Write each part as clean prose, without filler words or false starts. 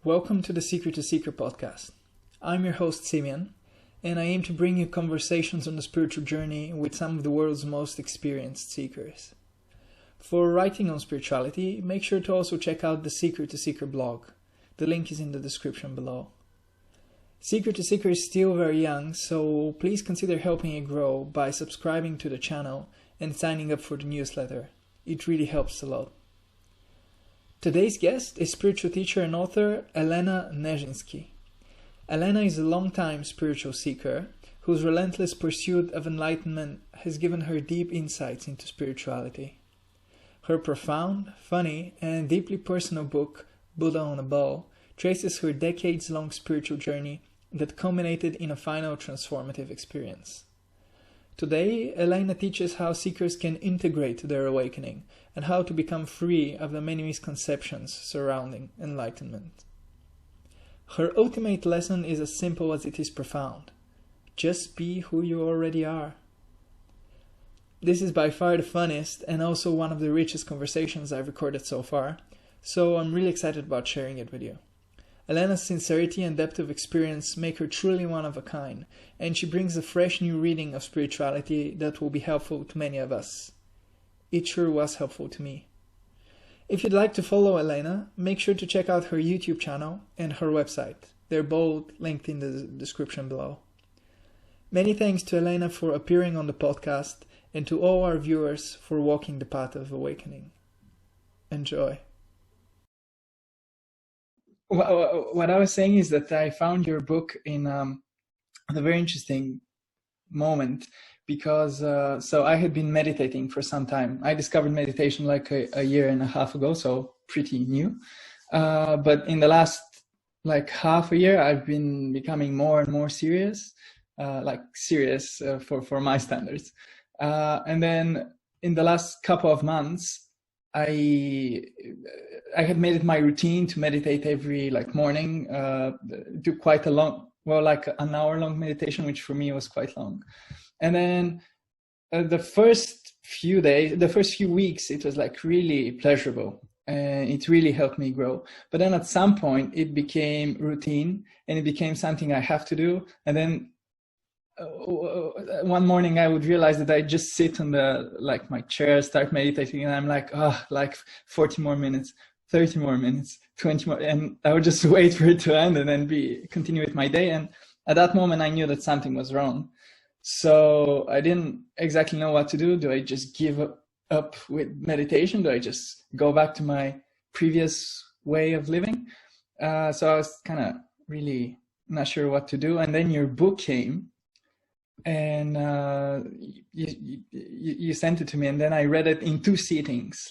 Welcome to the Secret to Seeker podcast. I'm your host Simeon, and I aim to bring you conversations on the spiritual journey with some of the world's most experienced seekers. For writing on spirituality, make sure to also check out the Secret to Seeker blog. The link is in the description below. Secret to Seeker is still very young, so please consider helping it grow by subscribing to the channel and signing up for the newsletter. It really helps a lot. Today's guest is spiritual teacher and author Elena Nezhinsky. Elena is a long-time spiritual seeker whose relentless pursuit of enlightenment has given her deep insights into spirituality. Her profound, funny, and deeply personal book, Buddha on a Bow, traces her decades-long spiritual journey that culminated in a final transformative experience. Today, Elena teaches how seekers can integrate their awakening and how to become free of the many misconceptions surrounding enlightenment. Her ultimate lesson is as simple as it is profound. Just be who you already are. This is by far the funniest and also one of the richest conversations I've recorded so far, so I'm really excited about sharing it with you. Elena's sincerity and depth of experience make her truly one of a kind, and she brings a fresh new reading of spirituality that will be helpful to many of us. It sure was helpful to me. If you'd like to follow Elena, make sure to check out her YouTube channel and her website. They're both linked in the description below. Many thanks to Elena for appearing on the podcast and to all our viewers for walking the path of awakening. Enjoy. What I was saying is that I found your book in a very interesting moment because so I had been meditating for some time. I discovered meditation like a year and a half ago, so pretty new. But in the last like half a year, I've been becoming more and more serious, for my standards. And then in the last couple of months, I had made it my routine to meditate every morning, do quite a long, an hour-long meditation, which for me was quite long. And then the first few weeks, it was really pleasurable, and it really helped me grow. But then at some point, it became routine, and it became something I have to do. And then one morning I would realize that I just sit on my chair, start meditating, and I'm 40 more minutes, 30 more minutes, 20 more, and I would just wait for it to end and then continue with my day. And at that moment I knew that something was wrong. So I didn't exactly know what to do. Do I just give up with meditation? Do I just go back to my previous way of living? So I was kind of really not sure what to do. And then your book came, and you sent it to me, and then I read it in 2 sittings.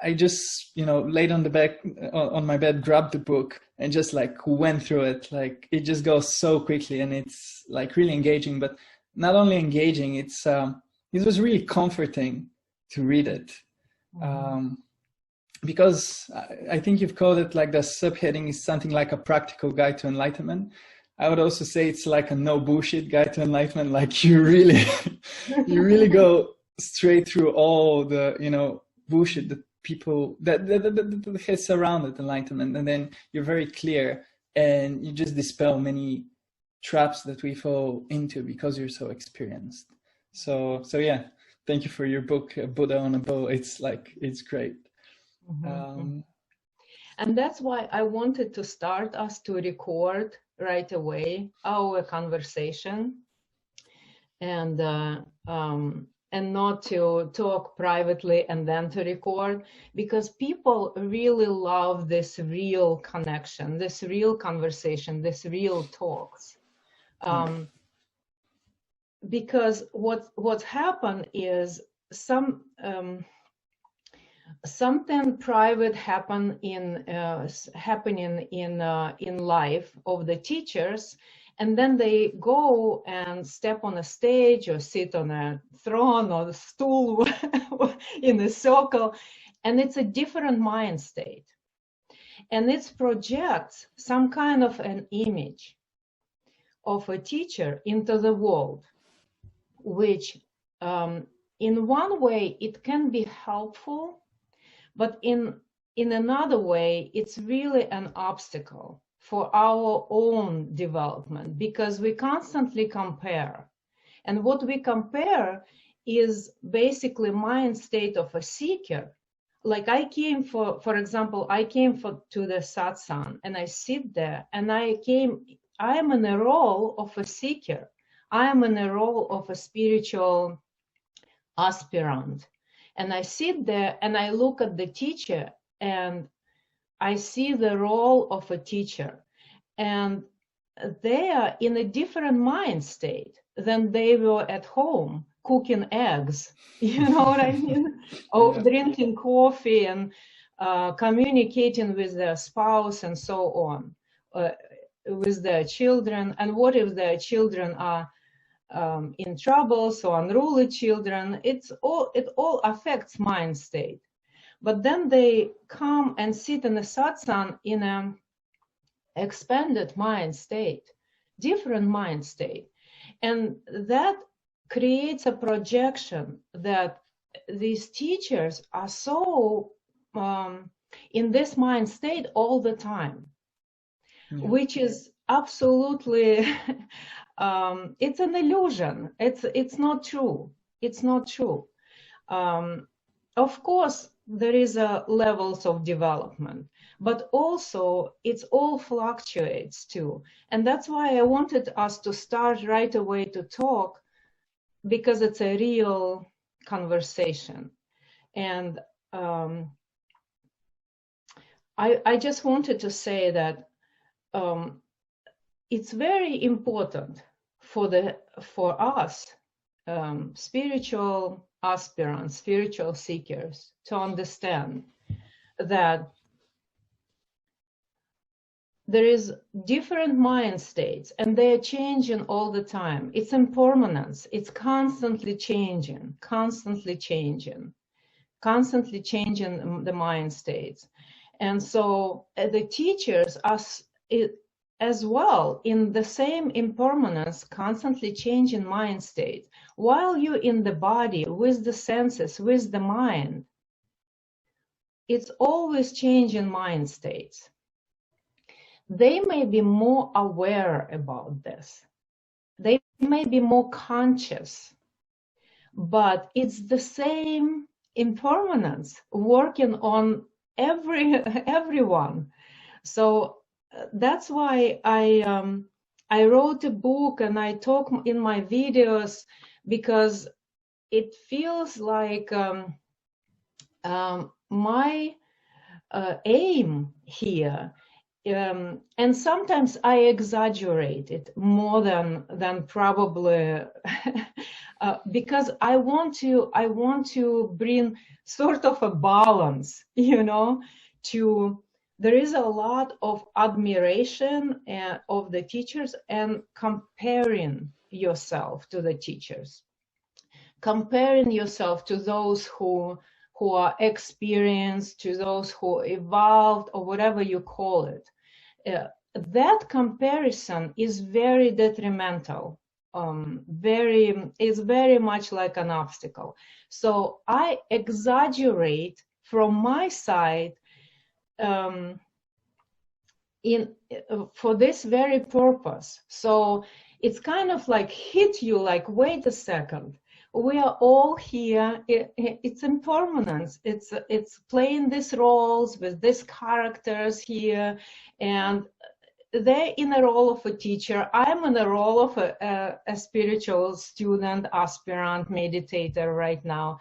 I just laid on the bed, on my bed, grabbed the book and just went through it. It just goes so quickly, and it's really engaging. But not only engaging, it was really comforting to read it. Because I think you've called it, the subheading is something like a practical guide to enlightenment. I would also say it's like a no bullshit guide to enlightenment. You really, you really go straight through all the, bullshit that people, that has surrounded enlightenment. And then you're very clear, and you just dispel many traps that we fall into because you're so experienced. So yeah, thank you for your book, Buddha on a Bow. It's great. Mm-hmm. And that's why I wanted to start us to record right away our conversation, and not to talk privately and then to record, because people really love this real connection, this real conversation, this real talks. Because what's happened is something private happening in life of the teachers, and then they go and step on a stage or sit on a throne or a stool in a circle, and it's a different mind state, and it projects some kind of an image of a teacher into the world, which in one way it can be helpful, but in in another way, it's really an obstacle for our own development, because we constantly compare. And what we compare is basically mind state of a seeker. Like I came for example, I came to the satsang, and I sit there, and I am in a role of a seeker. I am in a role of a spiritual aspirant. And I sit there and I look at the teacher, and I see the role of a teacher. And they are in a different mind state than they were at home cooking eggs. You know what I mean? Or Yeah. drinking coffee and communicating with their spouse and so on, with their children. And what if their children are in trouble, so unruly children? It all affects mind state. But then they come and sit in a satsang in a expanded mind state, different mind state. And that creates a projection that these teachers are so in this mind state all the time, which is absolutely, it's an illusion. It's not true. It's not true. Of course, there is a levels of development, but also it's all fluctuates too. And that's why I wanted us to start right away to talk, because it's a real conversation. And I just wanted to say that it's very important for us spiritual aspirants, spiritual seekers, to understand that there is different mind states, and they are changing all the time. It's impermanence. It's constantly changing the mind states. And so the teachers are as well in the same impermanence, constantly changing mind state. While you're in the body, with the senses, with the mind, it's always changing mind states. They may be more aware about this. They may be more conscious, but it's the same impermanence working on everyone. So that's why I wrote a book and I talk in my videos, because it feels like my aim here. And sometimes I exaggerate it more than probably because I want to bring sort of a balance, you know. There is a lot of admiration of the teachers, and comparing yourself to the teachers, comparing yourself to those who are experienced, to those who evolved, or whatever you call it. That comparison is very detrimental. It's very much like an obstacle. So I exaggerate from my side for this very purpose. So it's kind of like hit you like, wait a second, we are all here. It's impermanence. It's playing these roles with these characters here, and they're in a role of a teacher. I'm in a role of a spiritual student, aspirant, meditator right now.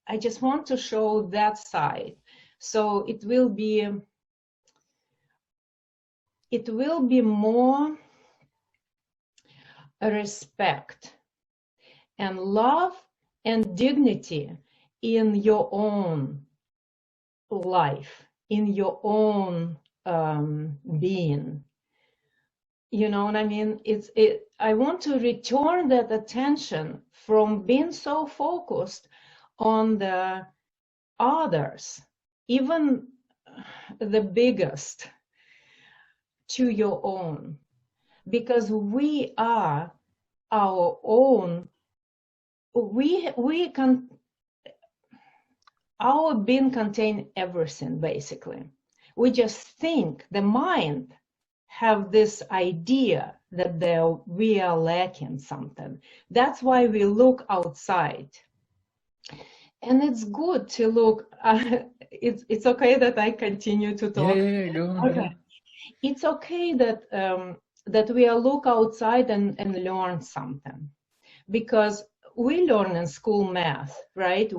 I just want to show that side. So it will be more respect and love and dignity in your own life, in your own being. You know what I mean? I want to return that attention from being so focused on the others, even the biggest, to your own, because we are our own. We can, our being contains everything, basically. We just think, the mind have this idea that we are lacking something. That's why we look outside. And it's good to look, it's okay that I continue to talk? Yeah, go on. Okay. It's okay that that we look outside and learn something, because we learn in school math, right?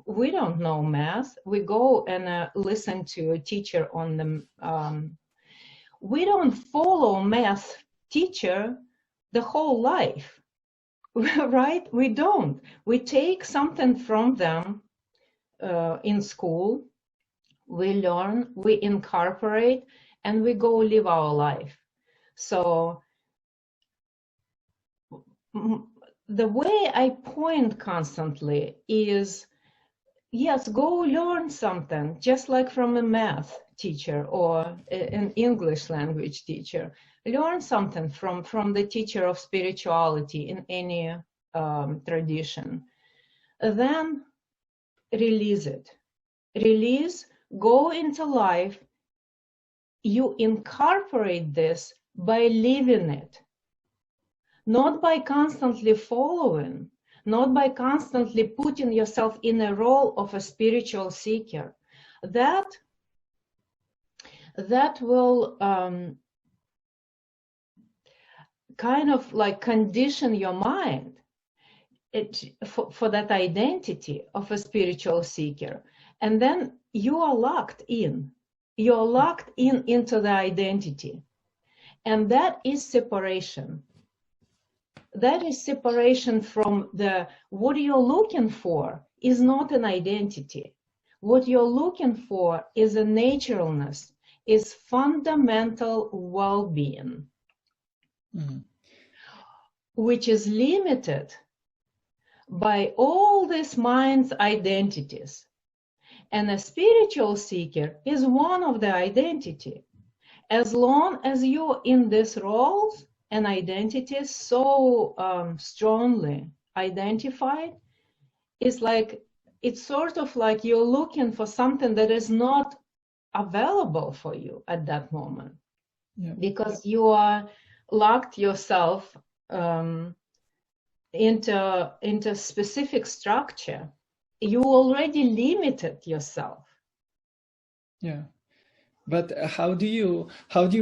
We don't know math. We go and listen to a teacher on the. We don't follow math teacher the whole life, right? We don't. We take something from them in school. We learn, we incorporate, and we go live our life. So the way I point constantly is, yes, go learn something, just like from a math teacher or an English language teacher. Learn something from the teacher of spirituality in any tradition. Then release it. Release, go into life. You incorporate this by living it, not by constantly following, not by constantly putting yourself in a role of a spiritual seeker. That will kind of like condition your mind for that identity of a spiritual seeker. And then you are locked in. You're locked into the identity. And that is separation. That is separation from what you're looking for is not an identity. What you're looking for is a naturalness, is fundamental well-being, which is limited by all these mind's identities. And a spiritual seeker is one of the identity. As long as you're in these roles and identities so strongly identified, it's sort of like you're looking for something that is not available for you at that moment. Yeah. Because you are locked yourself into specific structure. You already limited yourself. Yeah, but how do you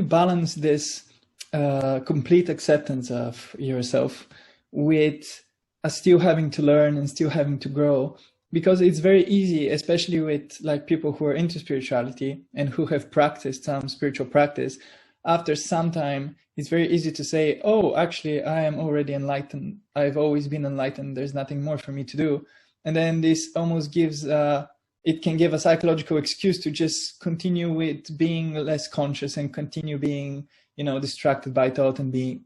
balance this complete acceptance of yourself with still having to learn and still having to grow? Because it's very easy, especially with like people who are into spirituality and who have practiced some spiritual practice. After some time, it's very easy to say, oh, actually, I am already enlightened. I've always been enlightened. There's nothing more for me to do. And then this almost gives, it can give a psychological excuse to just continue with being less conscious and continue being, distracted by thought and being,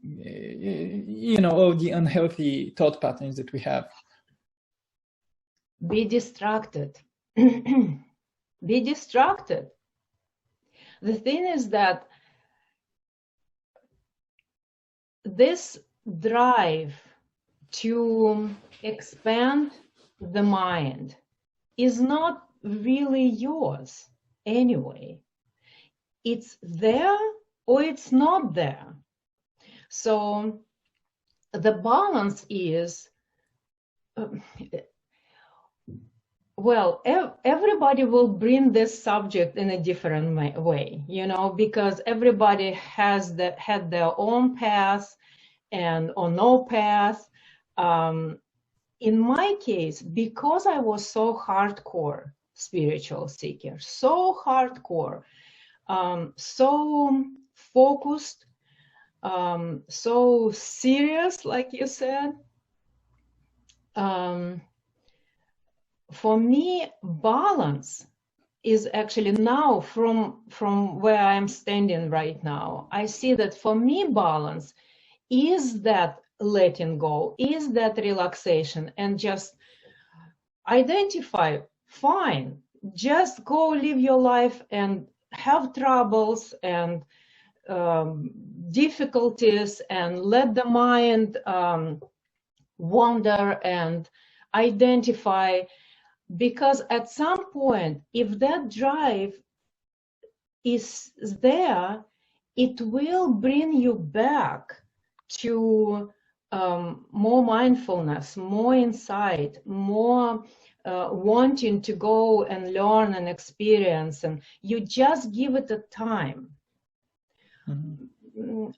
all the unhealthy thought patterns that we have. Be distracted. Be distracted. The thing is that this drive to expand the mind is not really yours anyway. It's there or it's not there. So the balance is, well, everybody will bring this subject in a different way, because everybody had their own path or no path. In my case, because I was so hardcore spiritual seeker, so hardcore, so focused, so serious, like you said, for me, balance is actually now from where I'm standing right now. I see that for me, balance is that letting go, is that relaxation, and just identify, fine, just go live your life and have troubles and difficulties and let the mind wander and identify, Because at some point, if that drive is there, it will bring you back to more mindfulness, more insight, more wanting to go and learn and experience, and you just give it a time. Mm-hmm.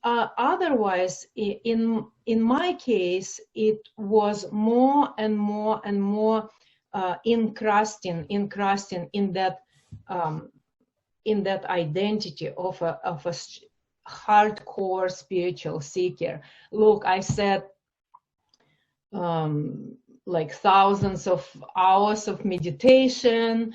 Otherwise, in my case, it was more and more and more encrusting in that identity of a hardcore spiritual seeker. Look, I said like thousands of hours of meditation,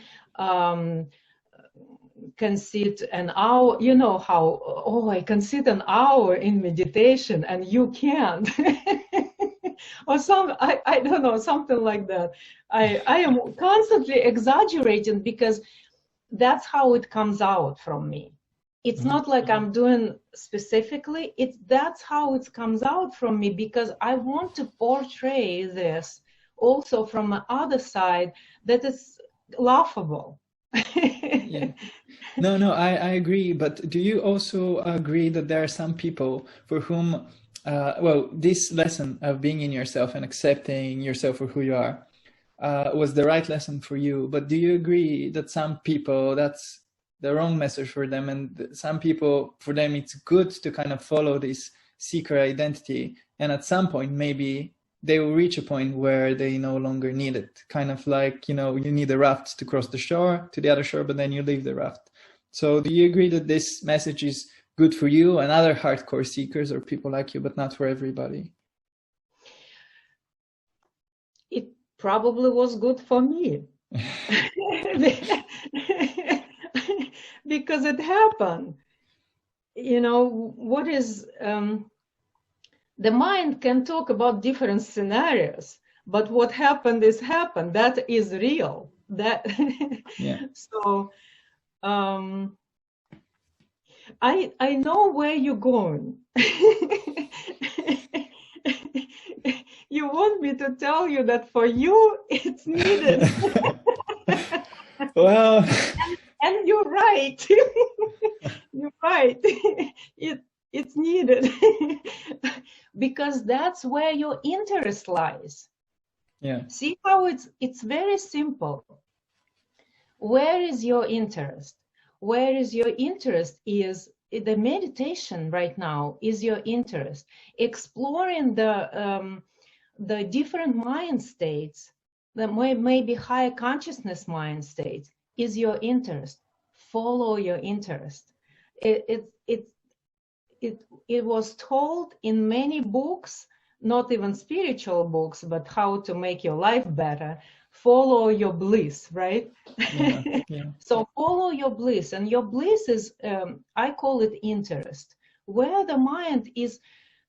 can sit an hour, you know how, oh, I can sit an hour in meditation and you can't. Or I don't know, something like that. I am constantly exaggerating because that's how it comes out from me. It's not like I'm doing specifically, that's how it comes out from me, because I want to portray this also from the other side that is laughable. Yeah. No, I agree. But do you also agree that there are some people for whom, well, this lesson of being in yourself and accepting yourself for who you are was the right lesson for you? But do you agree that some people, that's the wrong message for them, and some people, for them, it's good to kind of follow this seeker identity, and at some point maybe they will reach a point where they no longer need it, kind of like, you know, you need a raft to cross the shore to the other shore, but then you leave the raft. So do you agree that this message is good for you and other hardcore seekers or people like you, but not for everybody? It probably was good for me. Because it happened. You know, what is the mind can talk about different scenarios, but what happened is happened. That is real. That Yeah. So I know where you're going. You want me to tell you that for you it's needed. Well, and you're right. You're right. It's needed. Because that's where your interest lies. Yeah. See how it's very simple. Where is your interest? Where is your interest is the meditation right now is your interest. Exploring the different mind states, the maybe higher consciousness mind states is your interest. Follow your interest. It was told in many books, not even spiritual books, but how to make your life better. Follow your bliss, right? Yeah, yeah. So follow your bliss, and your bliss is, I call it interest, where the mind is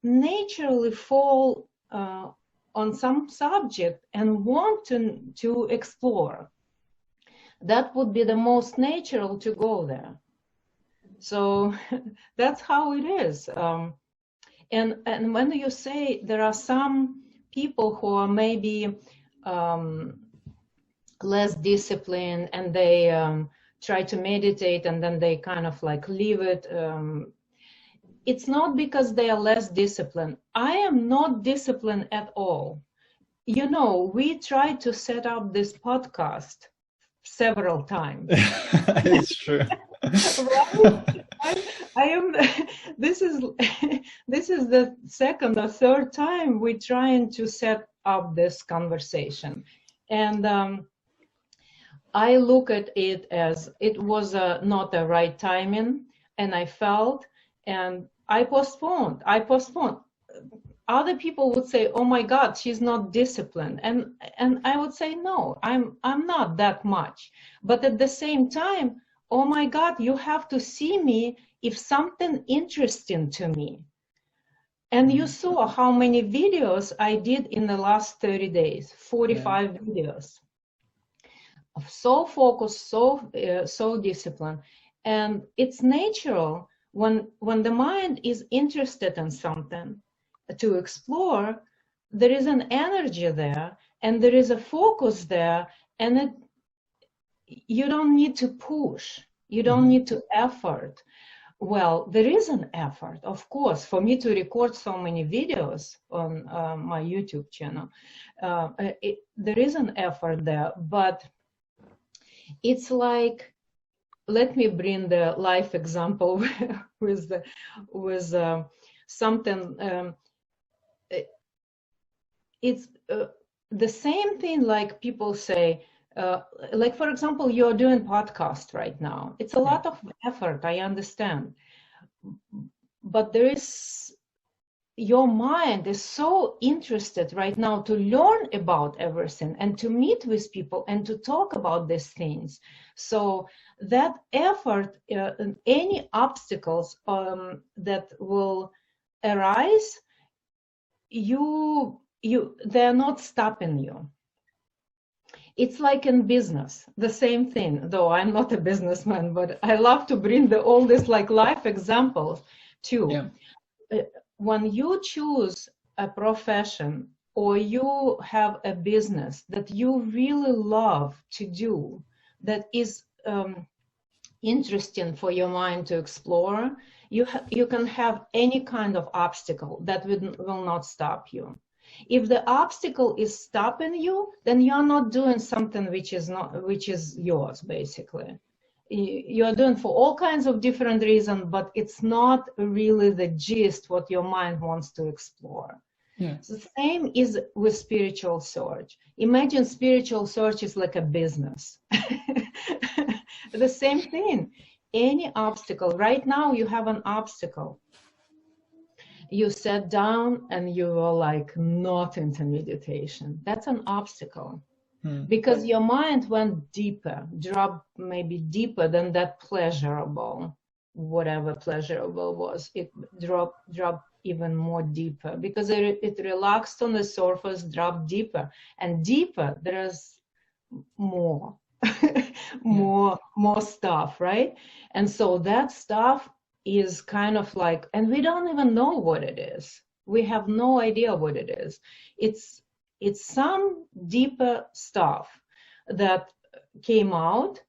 naturally fall on some subject and want to explore. That would be the most natural to go there. So that's how it is. And when you say there are some people who are maybe less disciplined and they try to meditate and then they kind of like leave it, it's not because they are less disciplined. I am not disciplined at all. You know, we tried to set up this podcast several times. It's true. Right? I am. This is the second or third time we're trying to set up this conversation, and I look at it as it was not the right timing, and I felt, and I postponed. Other people would say, "Oh my God, she's not disciplined," and I would say, "No, I'm not that much." But at the same time, oh my God, you have to see me if something interesting to me. And you saw how many videos I did in the last 30 days, 45 videos. So focused, so disciplined. And it's natural when the mind is interested in something to explore, there is an energy there and there is a focus there, and you don't need to push, you don't need to effort. Well, there is an effort, of course, for me to record so many videos on my YouTube channel. There is an effort there, but it's like, let me bring the life example with something. It's the same thing, like people say, like, for example, you're doing podcast right now. It's a lot of effort, I understand. But your mind is so interested right now to learn about everything and to meet with people and to talk about these things. So that effort, any obstacles that will arise, they're not stopping you. It's like in business, the same thing, though I'm not a businessman, but I love to bring all these like life examples too. Yeah. When you choose a profession or you have a business that you really love to do, that is interesting for your mind to explore, you can have any kind of obstacle that will not stop you. If the obstacle is stopping you, then you're not doing something which is yours, basically. You're doing for all kinds of different reasons, but it's not really the gist what your mind wants to explore. Yeah. So the same is with spiritual search. Imagine spiritual search is like a business. The same thing. Any obstacle. Right now you have an obstacle. You sat down and you were like not into meditation. That's an obstacle. Because your mind went deeper, dropped maybe deeper than that pleasurable, whatever pleasurable was. It dropped even more deeper because it relaxed on the surface, dropped deeper. And deeper, there's more, more stuff, right? And so that stuff is kind of like, and we don't even know what it is. We have no idea what it is. It's some deeper stuff that came out,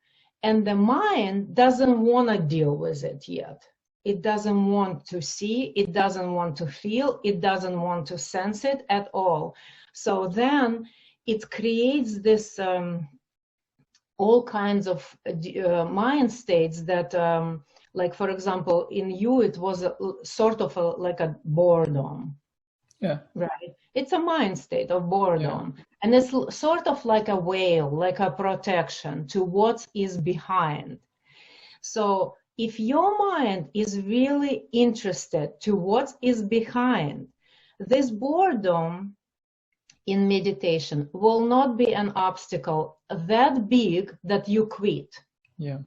and the mind doesn't want to deal with it yet. It doesn't want to see, it doesn't want to feel, it doesn't want to sense it at all. So then it creates this all kinds of mind states that, like, for example, in you, it was sort of like a boredom. Yeah. Right. It's a mind state of boredom. Yeah. And it's sort of like a veil, like a protection to what is behind. So if your mind is really interested to what is behind, this boredom in meditation will not be an obstacle that big that you quit. Yeah.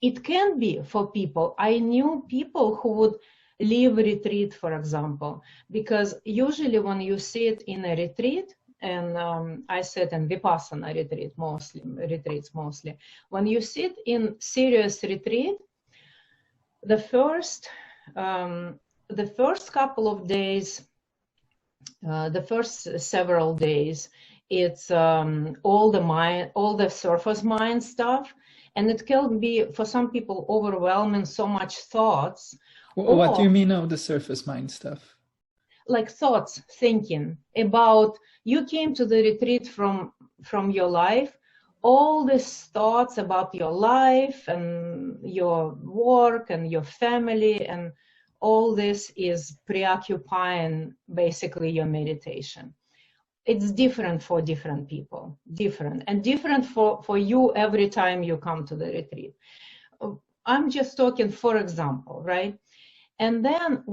It can be for people. I knew people who would leave retreat, for example, because usually when you sit in a retreat, and I sit in Vipassana retreats mostly. When you sit in serious retreat, the first couple of days, the first several days, it's all the surface mind stuff, and it can be for some people overwhelming, so much thoughts. What do you mean of the surface mind stuff? Like thoughts, thinking about, you came to the retreat from your life, all these thoughts about your life and your work and your family, and all this is preoccupying basically your meditation. It's different for different people, different for you every time you come to the retreat. I'm just talking, for example, right? And then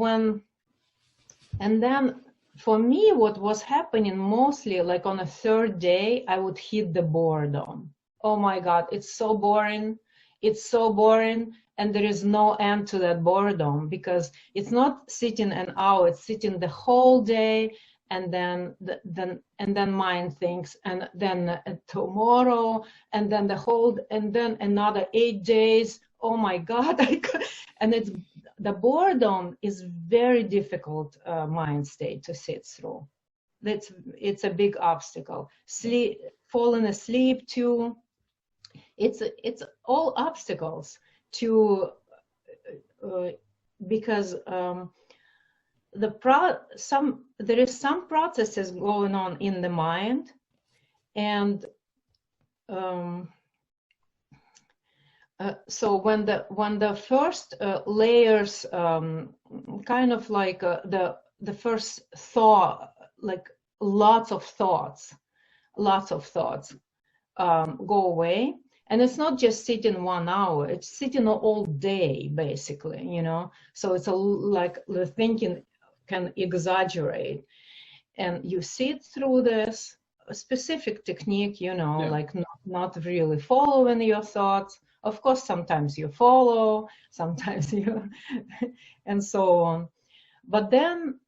for me, what was happening mostly, like on a third day, I would hit the boredom. Oh my God, it's so boring. It's so boring. And there is no end to that boredom, because it's not sitting an hour, it's sitting the whole day. And then mind thinks, and then tomorrow, and then and then another 8 days. Oh my God. And the boredom is very difficult mind state to sit through. it's a big obstacle. Falling asleep too. It's all obstacles to because there is some processes going on in the mind, and so when the first layers, kind of like the first thought, like lots of thoughts go away, and it's not just sitting 1 hour, it's sitting all day basically, you know. So it's like the thinking can exaggerate, and you sit through this specific technique, you know, like not really following your thoughts. Of course, sometimes you follow, sometimes you, and so on. But then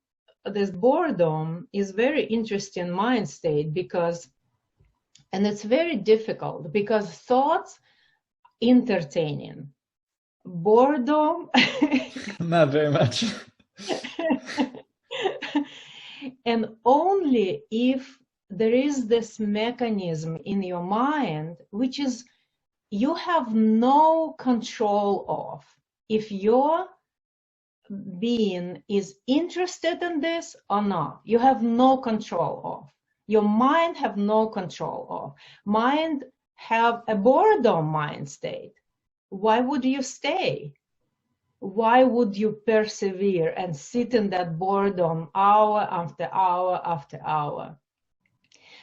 this boredom is very interesting mind state because, and it's very difficult because thoughts entertaining, boredom not very much. And only if there is this mechanism in your mind, which is you have no control of, if your being is interested in this or not, you have no control of. Your mind have no control of. Mind have a boredom mind state. Why would you stay? Why would you persevere and sit in that boredom hour after hour after hour?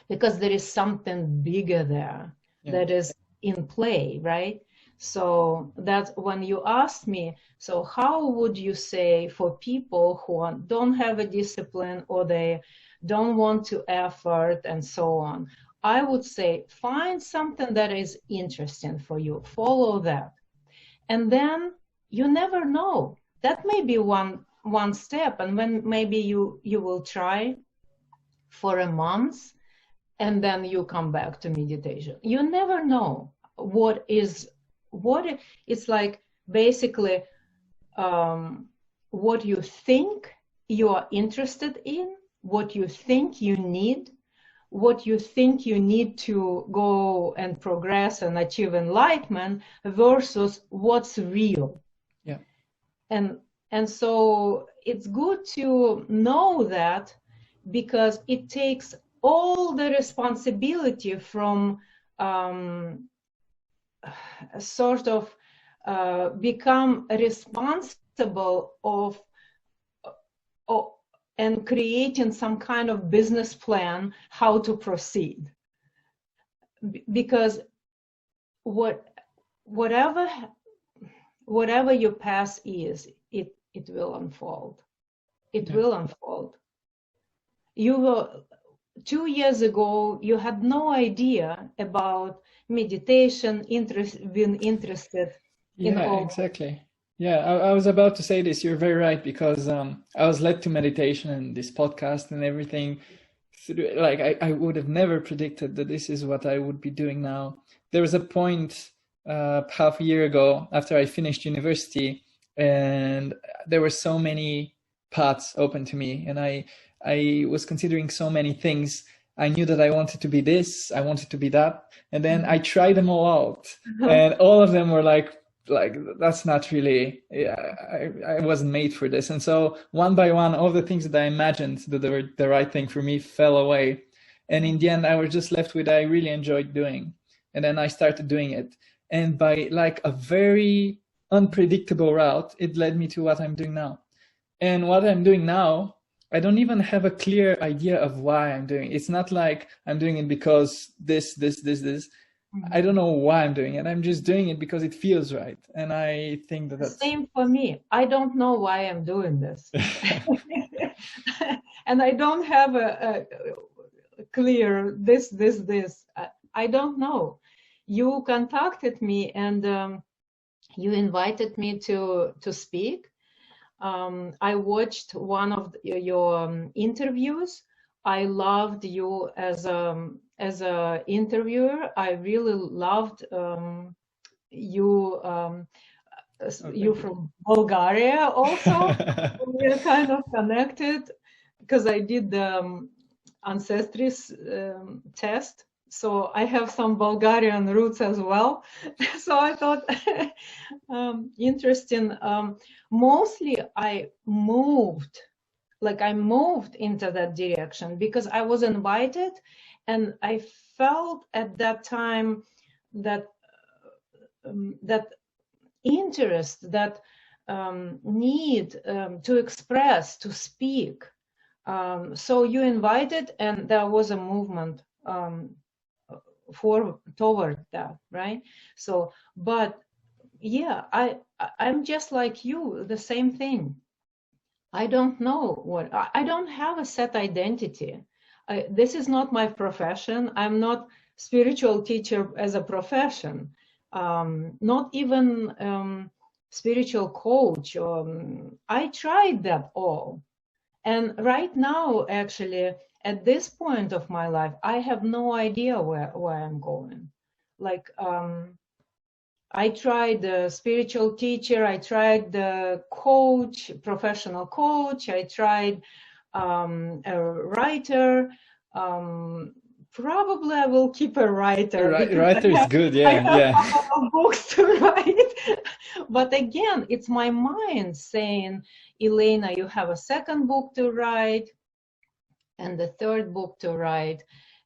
Because there is something bigger there that is in play, right? So that's when you ask me, so how would you say for people who don't have a discipline or they don't want to effort and so on, I would say find something that is interesting for you, follow that. And then you never know, that may be one step, and when maybe you will try for a month and then you come back to meditation. You never know it's like basically what you think you are interested in, what you think you need, what you think you need to go and progress and achieve enlightenment versus what's real. Yeah. And so it's good to know that, because it takes all the responsibility from sort of become responsible of and creating some kind of business plan how to proceed, because whatever your path is, it will unfold. It will unfold. You will 2 years ago, you had no idea about meditation, being interested in all. Exactly. Yeah, I was about to say this. You're very right, because I was led to meditation and this podcast and everything. Like I would have never predicted that this is what I would be doing now. There was a point half a year ago after I finished university, and there were so many paths open to me, and I was considering so many things. I knew that I wanted to be this, I wanted to be that, and then I tried them all out, and all of them were like that's not really, I wasn't made for this. And so one by one, all the things that I imagined that they were the right thing for me fell away, and in the end I was just left with I really enjoyed doing. And then I started doing it, and by like a very unpredictable route, it led me to what I'm doing now. And what I'm doing now, I don't even have a clear idea of why I'm doing it. It's not like I'm doing it because this. I don't know why I'm doing it. I'm just doing it because it feels right. And I think that's same for me. I don't know why I'm doing this. And I don't have a clear this. I don't know. You contacted me and you invited me to speak. I watched one of your interviews. I loved you as a interviewer. I really loved you. You from Bulgaria also. We're kind of connected because I did the ancestry test. So I have some Bulgarian roots as well. So I thought, interesting. Mostly I moved into that direction because I was invited, and I felt at that time that that interest, that need to express, to speak. So you invited, and there was a movement toward that, right? So, but yeah, I'm just like you, the same thing. I don't know what, I don't have a set identity. This is not my profession. I'm not spiritual teacher as a profession, not even spiritual coach. I tried that all. And right now, actually, at this point of my life, I have no idea where I'm going. Like, I tried the spiritual teacher, I tried the coach, professional coach, I tried a writer. Probably I will keep a writer. Writer is good, yeah. I have a couple of books to write. But again, it's my mind saying, Elena, you have a second book to write and the third book to write.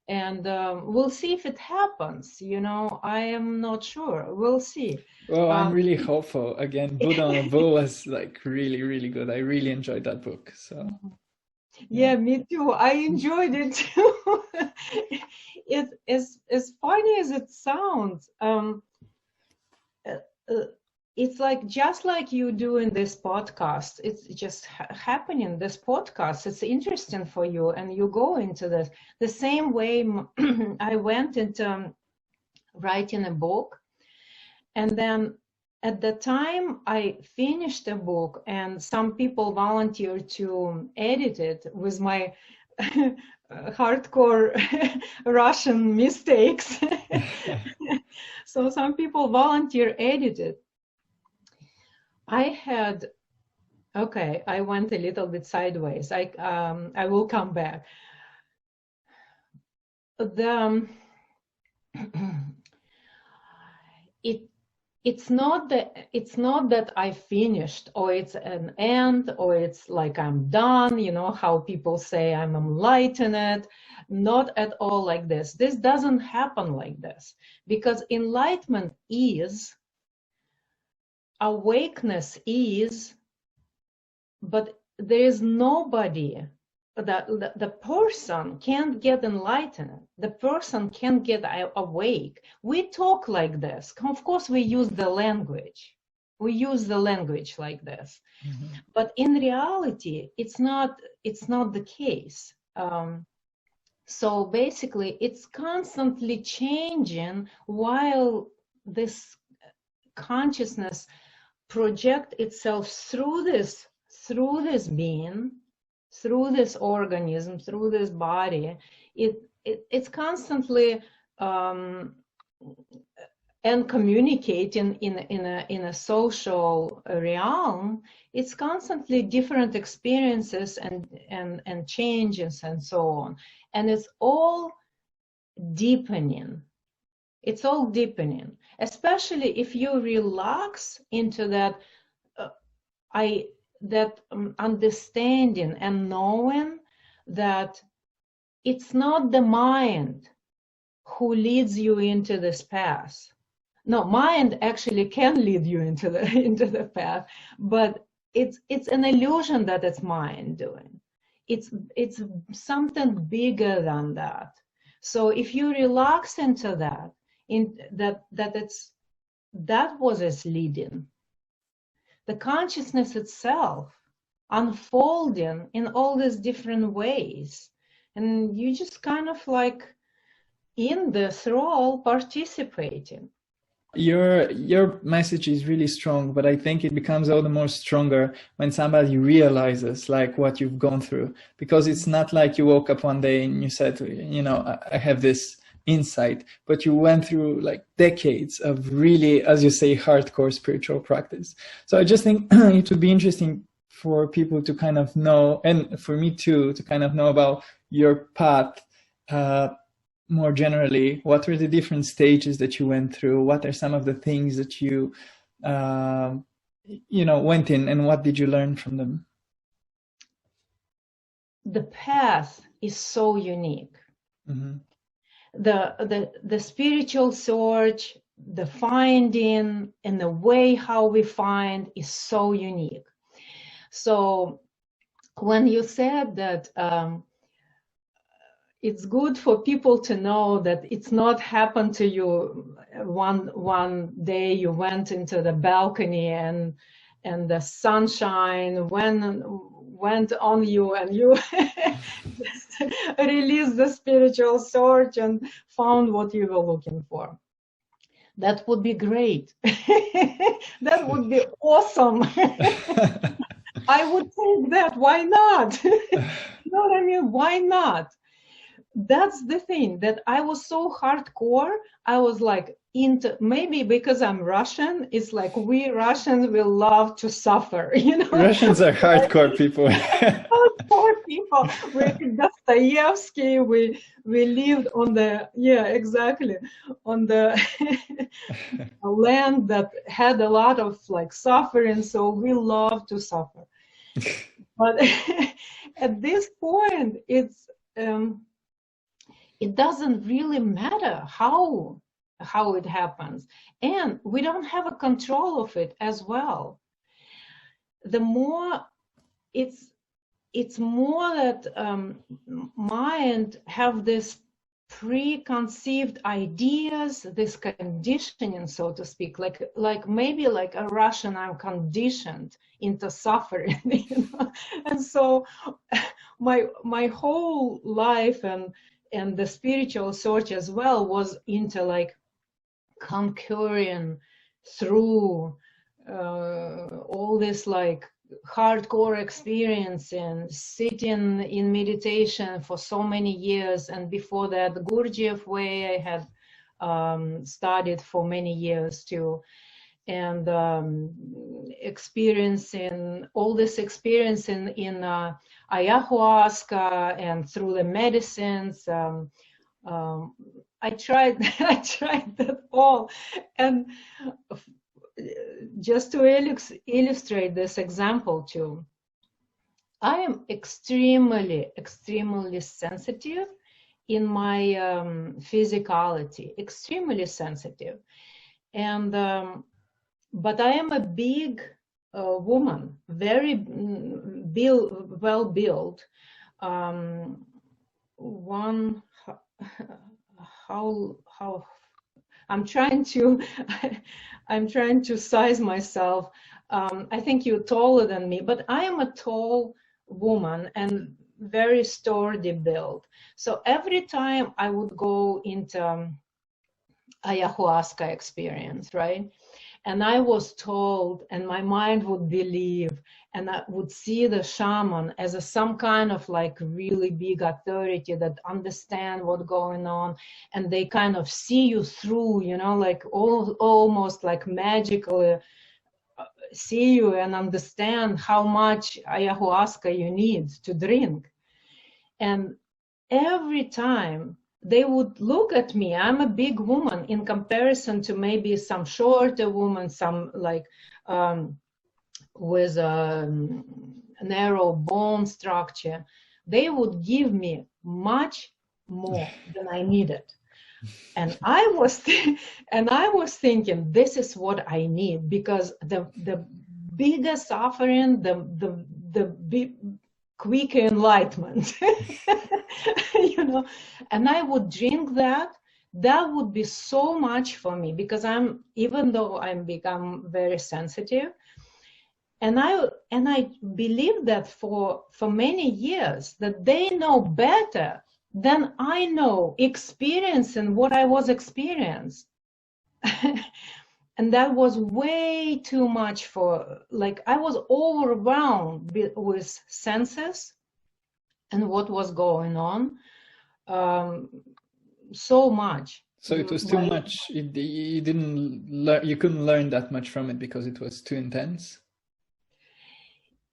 And we'll see if it happens. You know, I am not sure. We'll see. Well, I'm really hopeful. Again, Buddha on a Bull was like really, really good. I really enjoyed that book. So yeah, me too. I enjoyed it too. It's as funny as it sounds. It's like, just like you do in this podcast, it's just happening, this podcast, it's interesting for you, and you go into this. The same way I went into writing a book, and then at the time I finished a book, and some people volunteered to edit it with my hardcore Russian mistakes. So some people volunteer edited. I went a little bit sideways. I will come back. It's not that I finished, or it's an end, or it's like I'm done. You know how people say I'm enlightened. Not at all like this. This doesn't happen like this, because enlightenment is, awakeness is, but there is nobody, the person can't get enlightened, the person can't get awake. We talk like this. Of course, we use the language. We use the language like this. Mm-hmm. But in reality, it's not the case. So basically, it's constantly changing while this consciousness project itself through this being, through this organism, through this body. It's constantly and communicating in a social realm. It's constantly different experiences and changes and so on, and it's all deepening. It's all deepening, especially if you relax into that understanding and knowing that it's not the mind who leads you into this path. No, mind actually can lead you into the path, but it's an illusion that it's mind doing. It's something bigger than that. So if you relax into that, that was its leading. The consciousness itself unfolding in all these different ways, and you just kind of like in this role participating. Your message is really strong, but I think it becomes all the more stronger when somebody realizes like what you've gone through, because it's not like you woke up one day and you said, you know, I have this insight, but you went through like decades of really, as you say, hardcore spiritual practice. So I just think it would be interesting for people to kind of know, and for me too, to kind of know about your path more generally. What were the different stages that you went through? What are some of the things that you went in, and what did you learn from them? The path is so unique. Mm-hmm. The spiritual search, the finding, and the way how we find is so unique. So when you said that it's good for people to know that it's not happened to you one day you went into the balcony and the sunshine went on you and you just released the spiritual search and found what you were looking for. That would be great. That would be awesome. I would take that. Why not? You know what I mean? Why not? That's the thing, that I was so hardcore. I was like into, maybe because I'm Russian, it's like we Russians will love to suffer, you know. Russians are hardcore people. Hardcore people. We read Dostoevsky, we lived on the, yeah, exactly, on the a land that had a lot of like suffering, so we love to suffer. But at this point, it doesn't really matter how it happens, and we don't have a control of it as well. The more it's more that mind have this preconceived ideas, this conditioning, so to speak, like maybe like a Russian, I'm conditioned into suffering, you know? And so my whole life and the spiritual search as well was into like conquering through all this like hardcore experience and sitting in meditation for so many years. And before that, the Gurdjieff way I had studied for many years too. And experiencing all this experience in ayahuasca and through the medicines. I tried that all. And just to illustrate this example too, I am extremely sensitive in my physicality, extremely sensitive. And but I am a big woman, very well built. How I'm trying to size myself. I think you're taller than me, but I am a tall woman and very sturdy build. So every time I would go into ayahuasca experience, right? And I was told, and my mind would believe, and I would see the shaman as some kind of like really big authority that understand what's going on, and they kind of see you through, you know, like almost like magically see you and understand how much ayahuasca you need to drink. And every time they would look at me, I'm a big woman in comparison to maybe some shorter woman, some like with a narrow bone structure. They would give me much more than I needed. And I was thinking, this is what I need, because the bigger suffering, the big quicker enlightenment. You know, and I would drink that would be so much for me, because even though I'm become very sensitive, and I believe that for many years, that they know better than I know, experiencing what I was experiencing. And that was way too much for, like, I was overwhelmed with senses and what was going on. So much. So it was too much. You couldn't learn that much from it because it was too intense.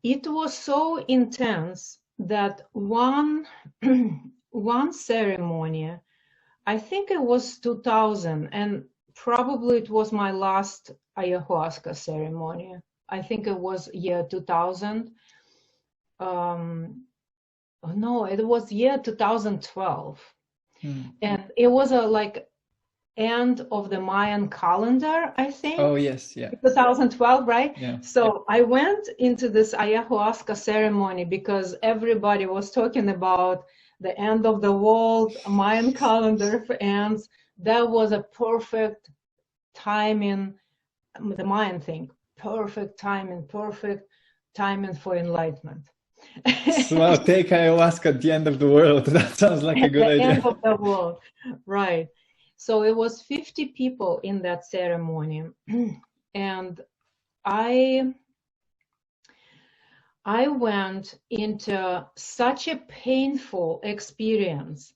It was so intense that one one ceremony, I think it was 2000, and probably it was my last ayahuasca ceremony. I think it was year 2000. No, it was year 2012. And it was a like end of the Mayan calendar, I think. Oh, yes, yeah. 2012, right? Yeah. So I went into this ayahuasca ceremony because everybody was talking about the end of the world, Mayan calendar ends. That was a perfect timing, the Mayan thing, perfect timing for enlightenment. So take ayahuasca at the end of the world. That sounds like a good the idea. end of the world, right? So it was 50 people in that ceremony, and I went into such a painful experience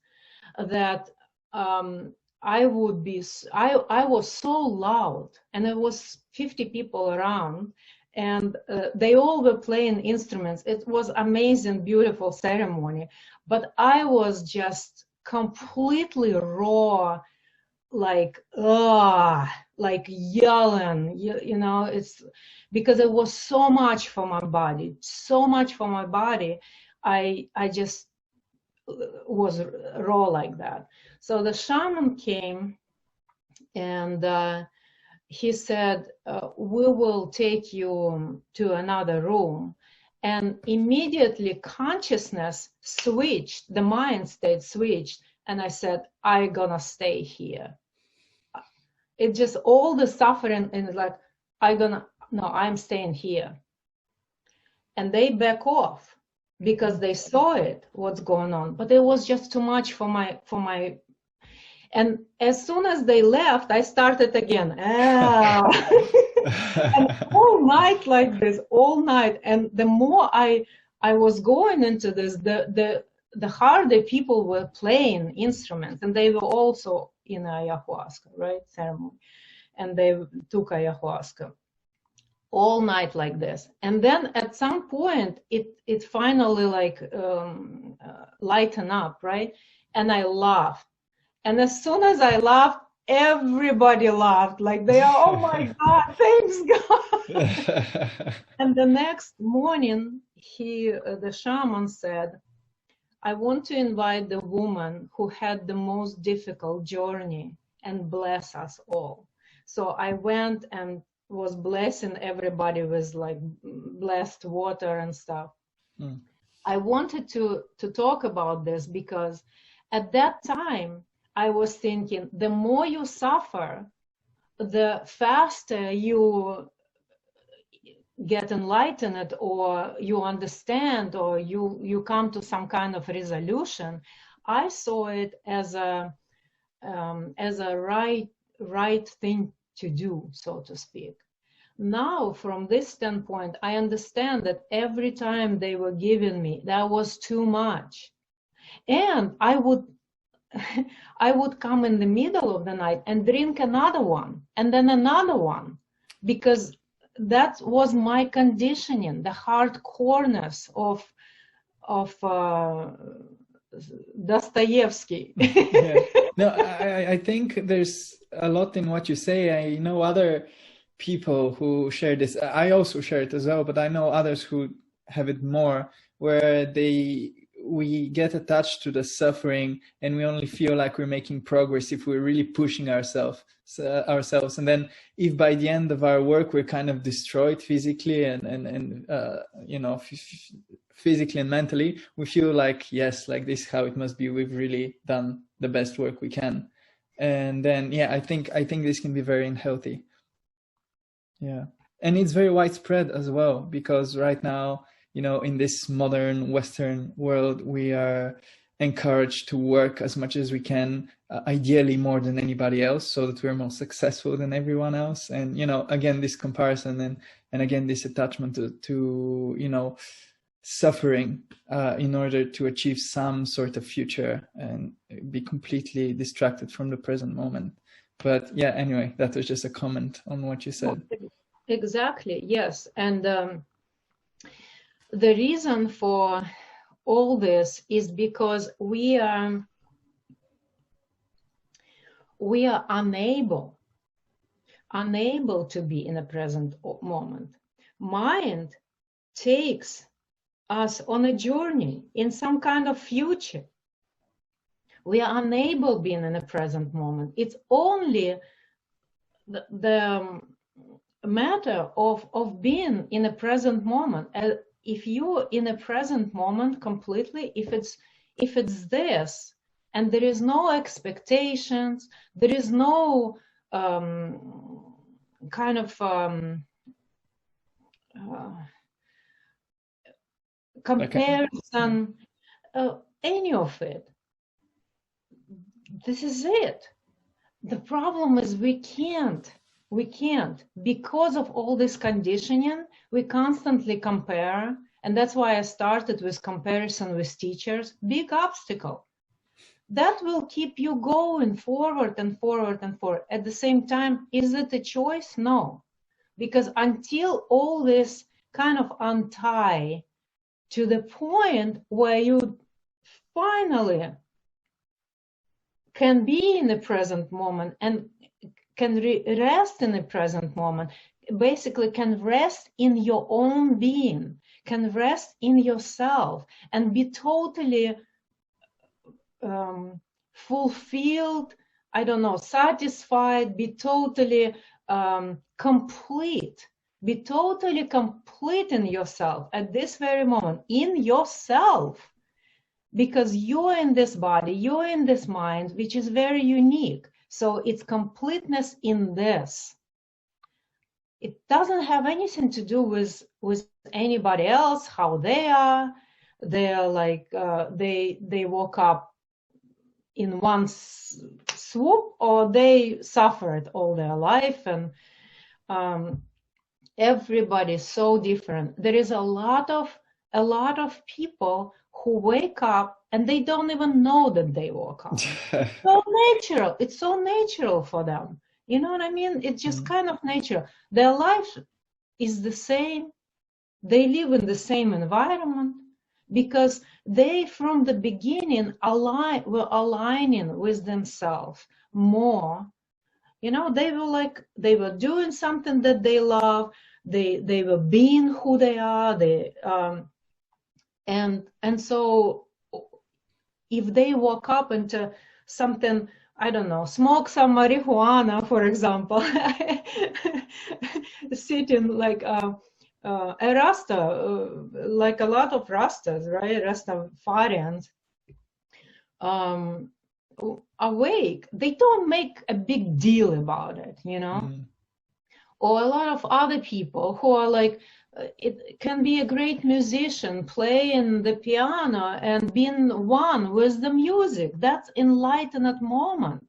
that I was so loud, and there was 50 people around, and they all were playing instruments. It was amazing, beautiful ceremony, but I was just completely raw, like yelling, you know, it's because it was so much for my body, I just was raw like that. So the shaman came, and he said, we will take you to another room. And immediately consciousness switched, the mind state switched, and I said, I'm gonna stay here. It just all the suffering, and it's like, I'm staying here. And they back off because they saw it, what's going on, but it was just too much for my. And as soon as they left, I started again. And all night like this, all night. And the more I was going into this, the harder people were playing instruments, and they were also in ayahuasca, right, ceremony, and they took ayahuasca all night like this. And then at some point, it finally like lightened up, right? And I laughed. And as soon as I laughed, everybody laughed. Like they are, oh my God, thanks God. And the next morning, the shaman said, I want to invite the woman who had the most difficult journey and bless us all. So I went and was blessing everybody with like blessed water and stuff. I wanted to talk about this because at that time I was thinking, the more you suffer, the faster you get enlightened, or you understand, or you come to some kind of resolution. I saw it as a right thing to do, so to speak. Now, from this standpoint, I understand that every time they were giving me, that was too much. And I would come in the middle of the night and drink another one, and then another one, because that was my conditioning, the hardcoreness of Dostoevsky. Yeah. No, I think there's a lot in what you say. I know other people who share this. I also share it as well, but I know others who have it more, where we get attached to the suffering, and we only feel like we're making progress if we're really pushing ourselves. And then if by the end of our work we're kind of destroyed physically and you know, physically and mentally, we feel like, yes, like this is how it must be, we've really done the best work we can. And then I think this can be very unhealthy. Yeah. And it's very widespread as well, because right now, you know, in this modern Western world, we are encouraged to work as much as we can, ideally more than anybody else, so that we're more successful than everyone else. And, you know, again, this comparison and again, this attachment to you know, suffering in order to achieve some sort of future and be completely distracted from the present moment. But yeah, anyway, that was just a comment on what you said. Exactly, yes. And the reason for all this is because we are unable to be in a present moment. Mind takes us on a journey in some kind of future. We are unable being in a present moment. It's only the matter of being in a present moment. If you're in a present moment completely, if it's this, and there is no expectations, there is no kind of comparison, any of it. This is it. The problem is we can't, because of all this conditioning. We constantly compare, and that's why I started with comparison with teachers. Big obstacle. That will keep you going forward and forward and forward. At the same time, is it a choice? No. Because until all this kind of untie to the point where you finally can be in the present moment and can rest in the present moment, basically can rest in your own being, can rest in yourself and be totally fulfilled, I don't know, satisfied, be totally complete, be totally complete in yourself at this very moment, in yourself. Because you're in this body, you're in this mind, which is very unique. So it's completeness in this. It doesn't have anything to do with anybody else, how they are. They're like, they woke up in one swoop, or they suffered all their life. And everybody's so different. There is a lot of people who wake up and they don't even know that they woke up. So natural. It's so natural for them. You know what I mean? It's just kind of natural. Their life is the same. They live in the same environment because they, from the beginning, were aligning with themselves more. You know, they were doing something that they love. They were being who they are. And so if they woke up into something, I don't know, smoke some marijuana, for example, sitting like a Rasta, like a lot of Rastas, right? Rastafarians, awake, they don't make a big deal about it, you know? Or a lot of other people who are like, it can be a great musician playing the piano and being one with the music. That's enlightened moment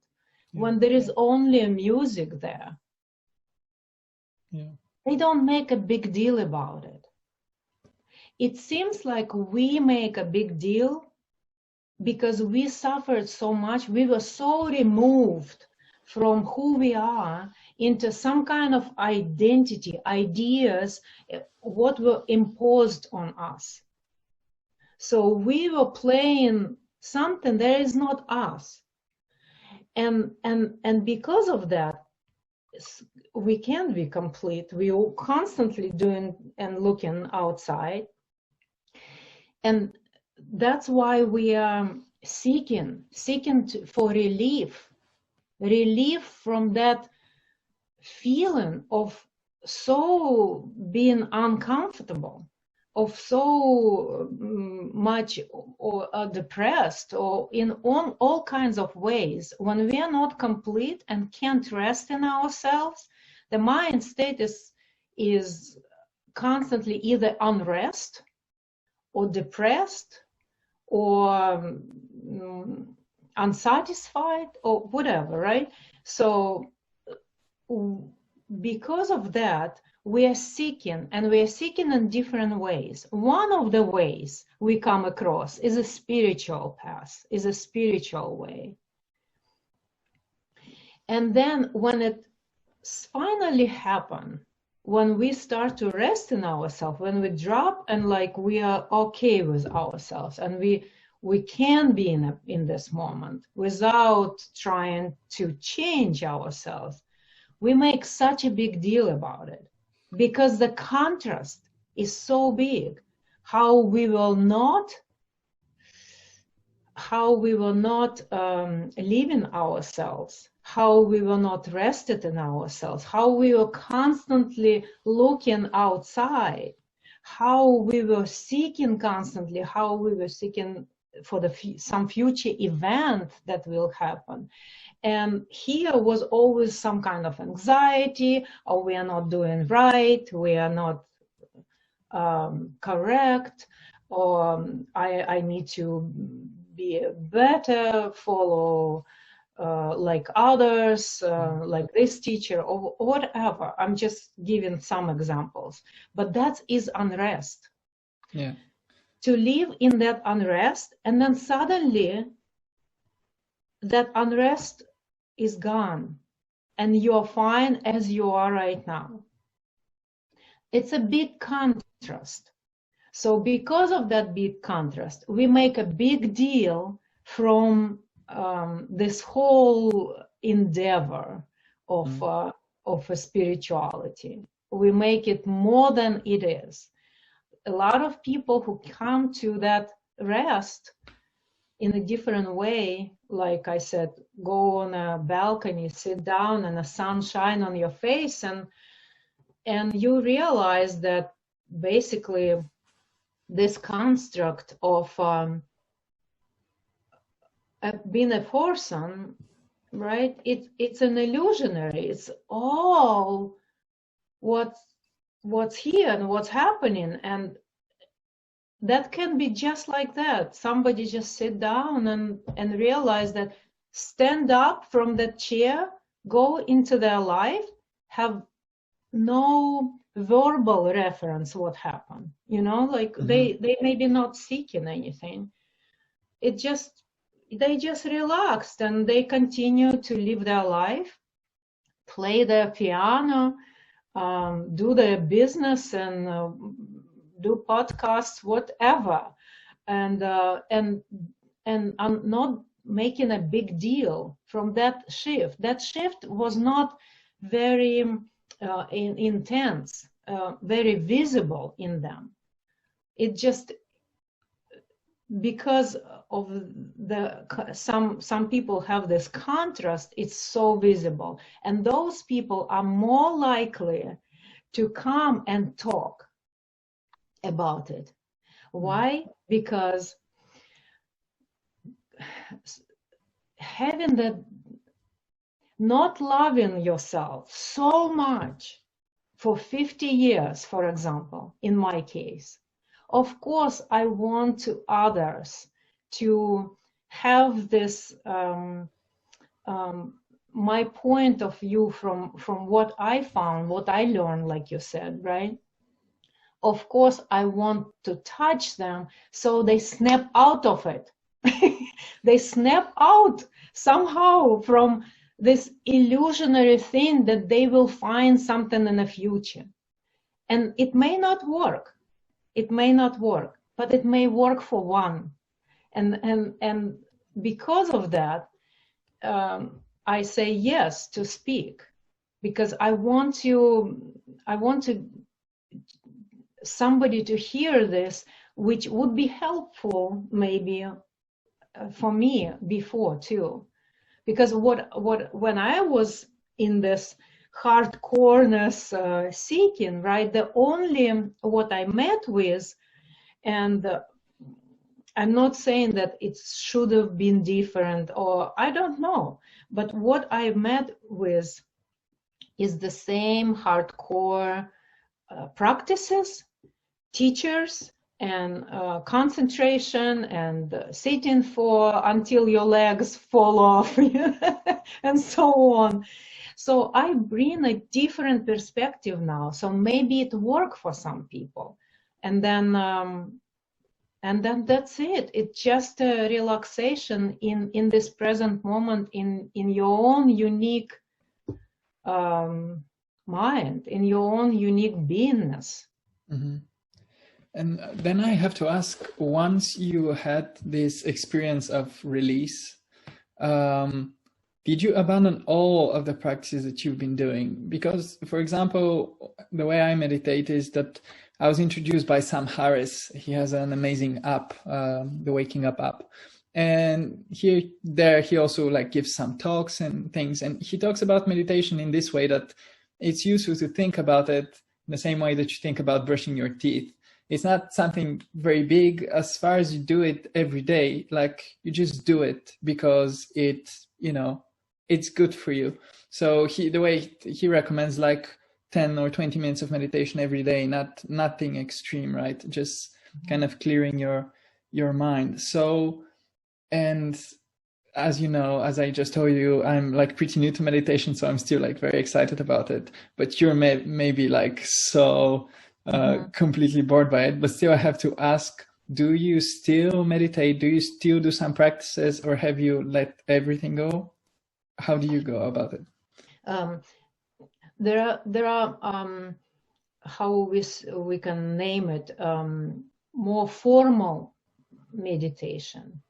when there is only music there. They don't make a big deal about it. It seems like we make a big deal because we suffered so much. We were so removed from who we are into some kind of identity, ideas, what were imposed on us. So we were playing something that is not us. And because of that, we can't be complete. We are constantly doing and looking outside. And that's why we are seeking for relief from that feeling of so being uncomfortable, of so much or depressed, or in all kinds of ways. When we are not complete and can't rest in ourselves, the mind state is constantly either unrest or depressed or unsatisfied or whatever, right? So because of that, we are seeking, and we are seeking in different ways. One of the ways we come across is a spiritual path, is a spiritual way. And then when it finally happens, when we start to rest in ourselves, when we drop and like we are okay with ourselves, and we can be in this moment without trying to change ourselves, we make such a big deal about it because the contrast is so big. How we will not live in ourselves, how we were not rested in ourselves, how we were constantly looking outside, how we were seeking constantly, how we were seeking for some future event that will happen. And here was always some kind of anxiety, or we are not doing right, we are not correct, or I need to be better, follow like others, like this teacher, or whatever. I'm just giving some examples, but that is unrest. Yeah. To live in that unrest, and then suddenly that unrest is gone, and you're fine as you are right now. It's a big contrast. So because of that big contrast, we make a big deal from this whole endeavor of a spirituality. We make it more than it is. A lot of people who come to that rest in a different way, like I said, go on a balcony, sit down, and the sun shine on your face, and you realize that basically this construct of being a person, right? It's an illusionary. It's all what's here and what's happening, and that can be just like that. Somebody just sit down and realize that, stand up from that chair, go into their life, have no verbal reference what happened, you know, like they maybe not seeking anything. They just relaxed and they continue to live their life, play their piano, do their business, and do podcasts, whatever, and I'm not making a big deal from that shift. That shift was not very intense, very visible in them. It just, because of some people have this contrast, it's so visible, and those people are more likely to come and talk about it. Why? Because having that, not loving yourself so much for 50 years, for example, in my case, of course, I want to others to have this, my point of view from what I found, what I learned, like you said, right? Of course, I want to touch them so they snap out of it. They snap out somehow from this illusionary thing that they will find something in the future. And it may not work. It may not work, but it may work for one. And because of that, I say yes to speak, because I want somebody to hear this, which would be helpful maybe for me before too. Because when I was in this hardcoreness seeking, right, the only what I met with, and I'm not saying that it should have been different, or I don't know, but what I met with is the same hardcore practices, teachers, and concentration, and sitting for until your legs fall off and so on. So I bring a different perspective now, so maybe it works for some people, and then that's it. It's just a relaxation in this present moment, in your own unique mind, in your own unique beingness. Mm-hmm. And then I have to ask, once you had this experience of release, did you abandon all of the practices that you've been doing? Because, for example, the way I meditate is that I was introduced by Sam Harris. He has an amazing app, the Waking Up app. And he also like gives some talks and things. And he talks about meditation in this way, that it's useful to think about it in the same way that you think about brushing your teeth. It's not something very big as far as you do it every day. Like, you just do it because it's good for you. So the way he recommends, like 10 or 20 minutes of meditation every day, nothing extreme, right? Just kind of clearing your mind. So, and as you know, as I just told you, I'm like pretty new to meditation, so I'm still like very excited about it. But you're maybe like so completely bored by it. But still, I have to ask, do you still meditate? Do you still do some practices, or have you let everything go? How do you go about it? There are how we can name it, more formal meditation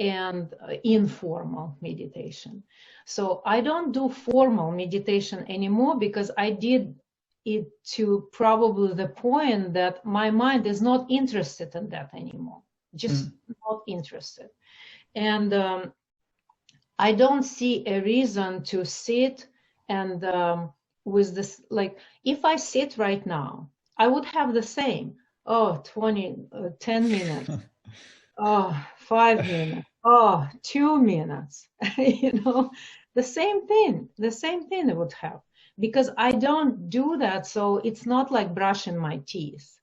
and informal meditation. So I don't do formal meditation anymore, because I did it to probably the point that my mind is not interested in that anymore, just not interested. And I don't see a reason to sit and with this, like, if I sit right now, I would have the same, 10 minutes, 5 minutes, 2 minutes, the same thing I would have, because I don't do that. So it's not like brushing my teeth.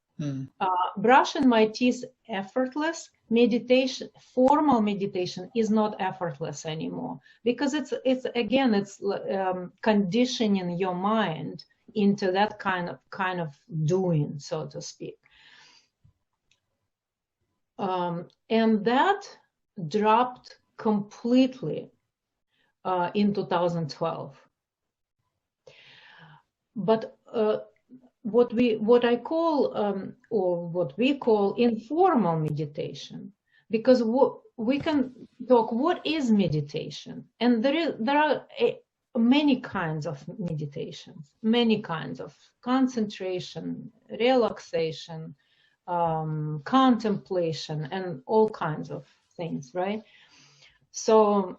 Brushing my teeth effortless. Meditation, formal meditation, is not effortless anymore, because it's conditioning your mind into that kind of doing, so to speak. And that dropped completely in 2012. But what I call or what we call informal meditation, because we can talk what is meditation, and there are many kinds of meditations, many kinds of concentration, relaxation, contemplation, and all kinds of things, right? So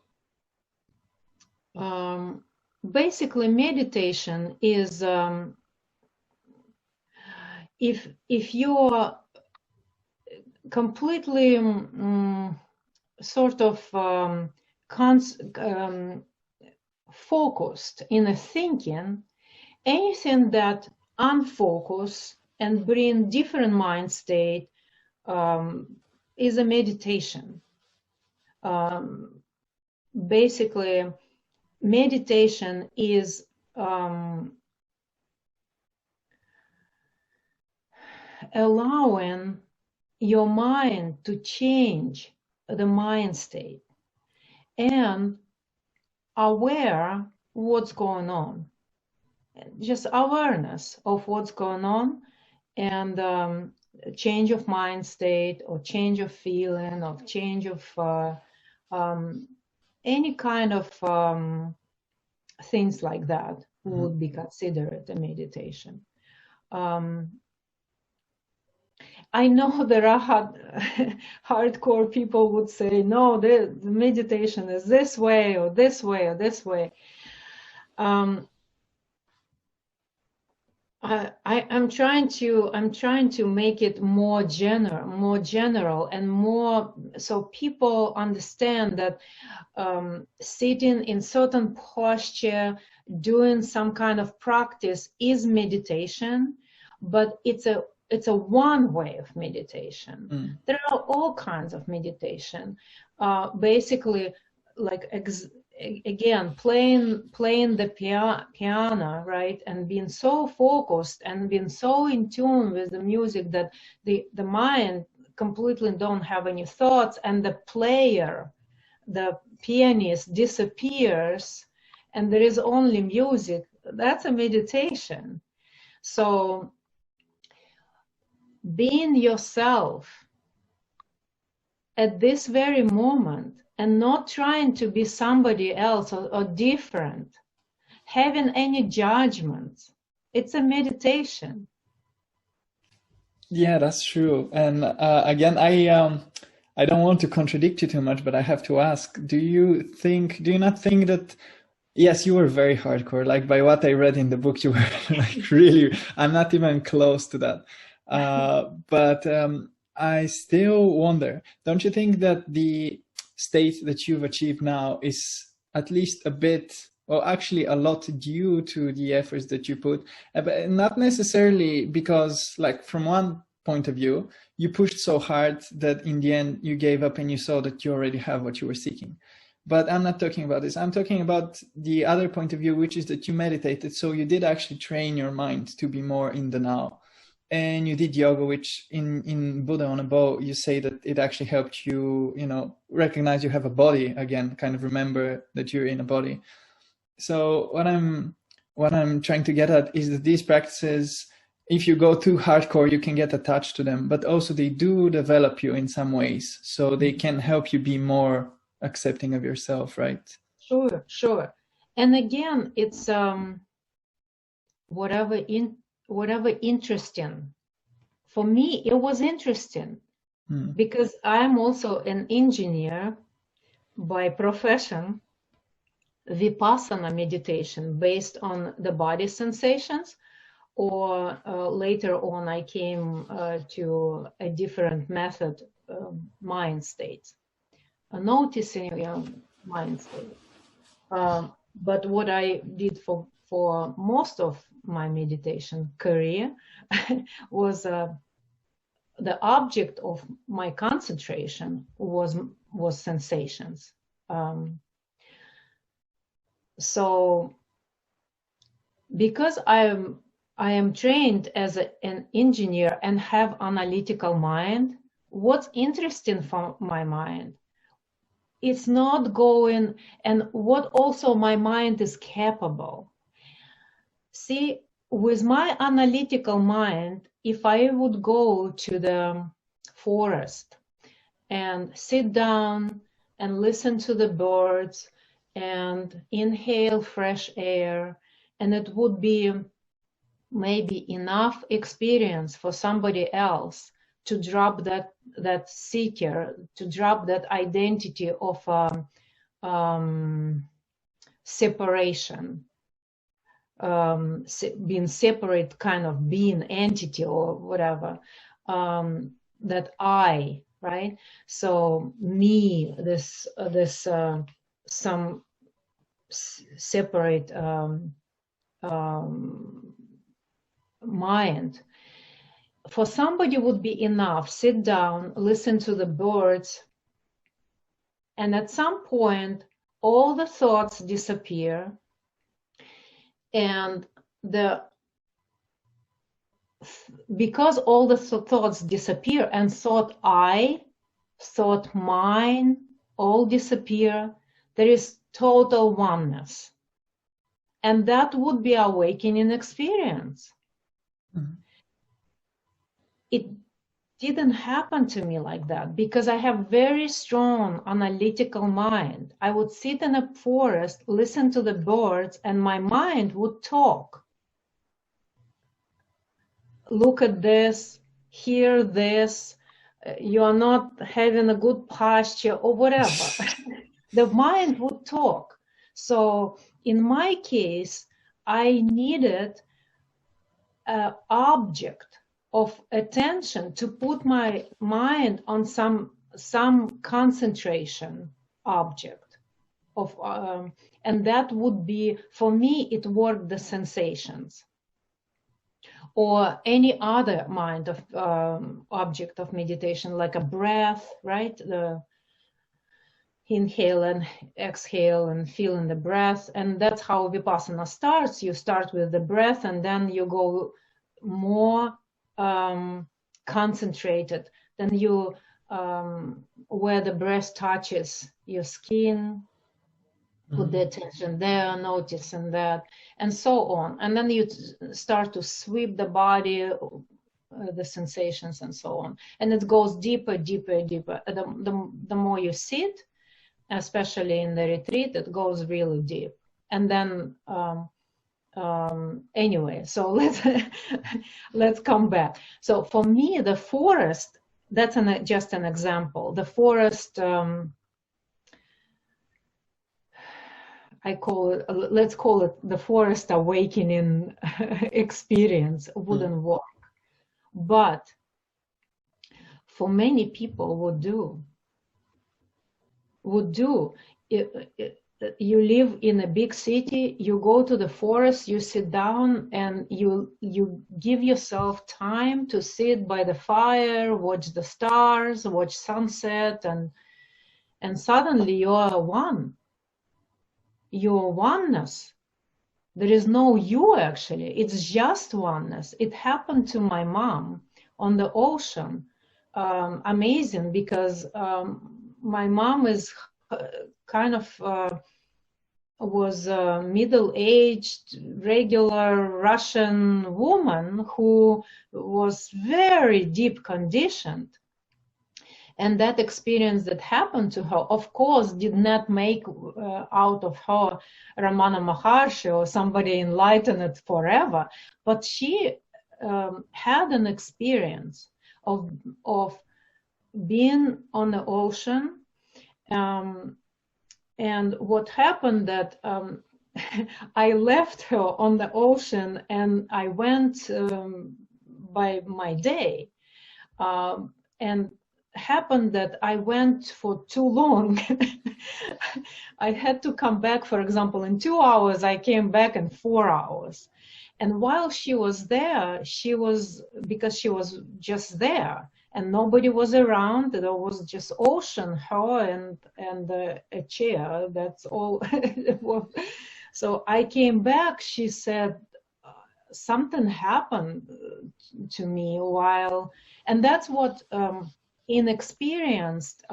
basically meditation is if you're completely sort of focused in a thinking, anything that unfocus and bring different mind state is a meditation. Basically, meditation is allowing your mind to change the mind state and aware what's going on, just awareness of what's going on, and change of mind state, or change of feeling, or change of any kind of things like that would be considered a meditation. I know there are hardcore people would say, no, the meditation is this way or this way or this way. I'm trying to make it more general, and more so people understand that sitting in certain posture, doing some kind of practice is meditation, but it's a one way of meditation. There are all kinds of meditation. Basically, like again, playing the piano, right, and being so focused and being so in tune with the music that the mind completely don't have any thoughts, and the player, the pianist, disappears, and there is only music that's a meditation. So being yourself at this very moment and not trying to be somebody else or different, having any judgments, it's a meditation. Yeah, that's true. And again, I don't want to contradict you too much, but I have to ask, do you not think that, yes, you were very hardcore. Like by what I read in the book, you were like really, I'm not even close to that. But I still wonder, don't you think that the state that you've achieved now is at least a bit, well, actually a lot due to the efforts that you put, but not necessarily because, like, from one point of view, you pushed so hard that in the end you gave up and you saw that you already have what you were seeking. But I'm not talking about this. I'm talking about the other point of view, which is that you meditated. So you did actually train your mind to be more in the now. And you did yoga, which in Buddha on a Bow, you say that it actually helped you, recognize you have a body again, kind of remember that you're in a body. So what I'm trying to get at is that these practices, if you go too hardcore, you can get attached to them, but also they do develop you in some ways. So they can help you be more accepting of yourself, right? Sure. And again, it's whatever interesting. For me, it was interesting because I'm also an engineer by profession. Vipassana meditation based on the body sensations, or later on I came to a different method, mind states, noticing mind state. But what I did for most of my meditation career was the object of my concentration was sensations. So because I am trained as an engineer and have analytical mind, what's interesting for my mind, it's not going, and what also my mind is capable. See, with my analytical mind, if I would go to the forest and sit down and listen to the birds and inhale fresh air, and it would be maybe enough experience for somebody else to drop that seeker, to drop that identity of separation, being separate, kind of being entity or whatever, that I, right? So me, this some separate mind. For somebody would be enough, sit down, listen to the birds, and at some point all the thoughts disappear, and because all the thoughts disappear and thought mine, all disappear, there is total oneness. And that would be awakening experience. Mm-hmm. It didn't happen to me like that because I have very strong analytical mind. I would sit in a forest, listen to the birds, and my mind would talk. Look at this, hear this, you are not having a good posture or whatever. The mind would talk. So in my case, I needed an object of attention to put my mind on some concentration object of, and that would be, for me, it worked the sensations or any other mind of object of meditation, like a breath, right? The inhale and exhale and feeling the breath. And that's how Vipassana starts. You start with the breath and then you go more concentrated. Then you, where the breath touches your skin, put the attention there, noticing that, and so on. And then you start to sweep the body, the sensations and so on. And it goes deeper, deeper, deeper. The more you sit, especially in the retreat, it goes really deep. And then, anyway, so let's come back. So for me, the forest, that's just an example. The forest, let's call it the forest awakening experience. Wouldn't work. But for many people would do. You live in a big city, you go to the forest, you sit down, and you give yourself time to sit by the fire, watch the stars, watch sunset, and suddenly you are one. Your oneness. There is no you, actually. It's just oneness. It happened to my mom on the ocean. Amazing, because my mom is kind of was a middle-aged, regular Russian woman who was very deep conditioned. And that experience that happened to her, of course, did not make out of her Ramana Maharshi or somebody enlightened forever, but she had an experience of being on the ocean. And what happened that I left her on the ocean and I went by my day. And happened that I went for too long. I had to come back, for example, in 2 hours. I came back in 4 hours. And while she was there, because she was just there and nobody was around, there was just ocean, her and a chair. That's all. So I came back. She said, something happened to me and that's what inexperienced,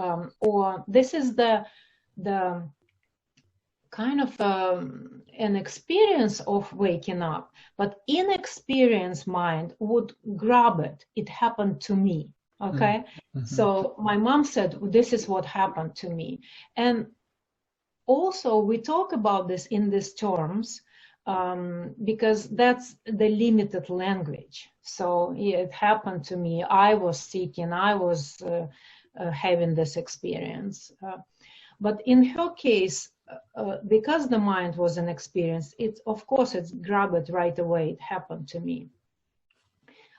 or this is the kind of an experience of waking up, but inexperienced mind would grab it. It happened to me. Okay. So my mom said, this is what happened to me. And also we talk about this in these terms because that's the limited language. So it happened to me. I was seeking, I was having this experience. But in her case, because the mind was an experience, of course, it's grabbed it right away. It happened to me.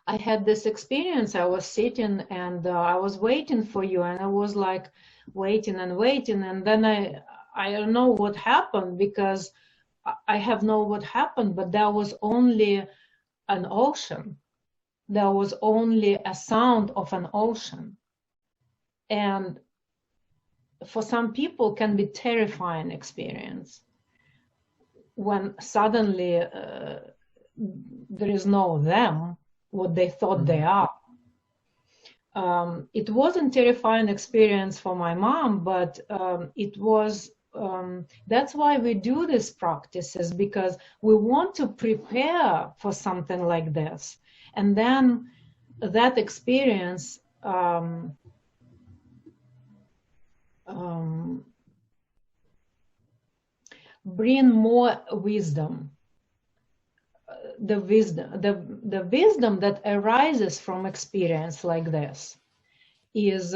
I had this experience. I was sitting and I was waiting for you, and I was like waiting and waiting. And then I don't know what happened, because I have know what happened, but there was only an ocean. There was only a sound of an ocean. And for some people can be terrifying experience when suddenly there is no them, what they thought they are. It wasn't terrifying experience for my mom, but it was, that's why we do these practices, because we want to prepare for something like this. And then that experience bring more wisdom. The wisdom that arises from experience like this is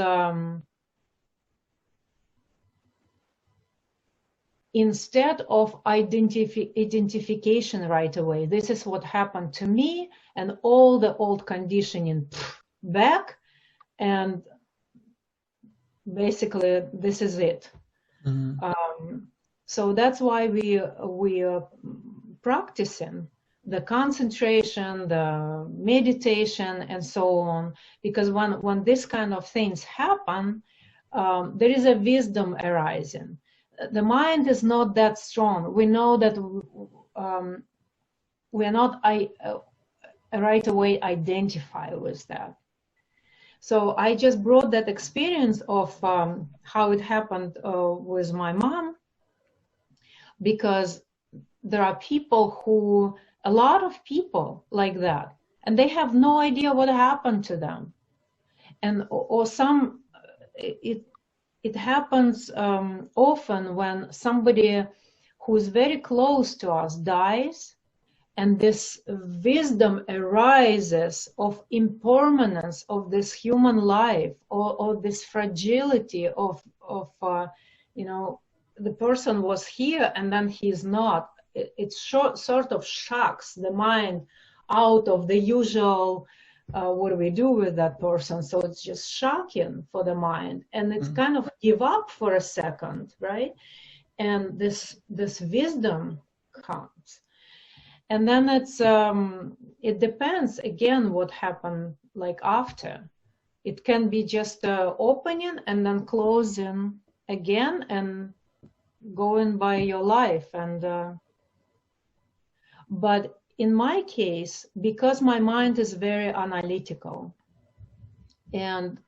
instead of identification right away. This is what happened to me, and all the old conditioning back, and basically this is it. So that's why we are practicing the concentration, the meditation, and so on, because when this kind of things happen, there is a wisdom arising. The mind is not that strong. We know that we're not right away identify with that. So I just brought that experience of how it happened with my mom. because there are people who, a lot of people like that, and they have no idea what happened to them. And or some, it happens often when somebody who's very close to us dies, and this wisdom arises of impermanence of this human life, or this fragility of you know, the person was here and then he's not. It sort of shocks the mind out of the usual what do we do with that person. So it's just shocking for the mind, and it's kind of give up for a second, right? And this wisdom comes, and then it's it depends again what happened like after. It can be just opening and then closing again and going by your life. And but in my case, because my mind is very analytical, and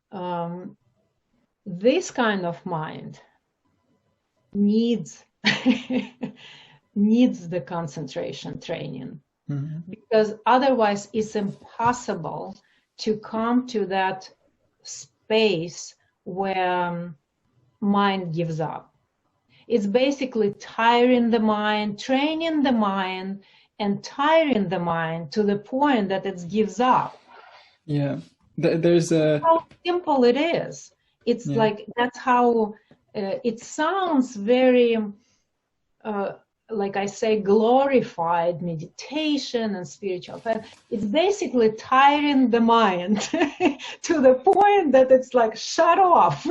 this kind of mind needs needs the concentration training, because otherwise it's impossible to come to that space where mind gives up. It's basically tiring the mind, training the mind, and tiring the mind to the point that it gives up. Yeah, there's a... How simple it is. It's like, that's how it sounds very, like I say, glorified meditation and spiritual path. It's basically tiring the mind to the point that it's like, shut off.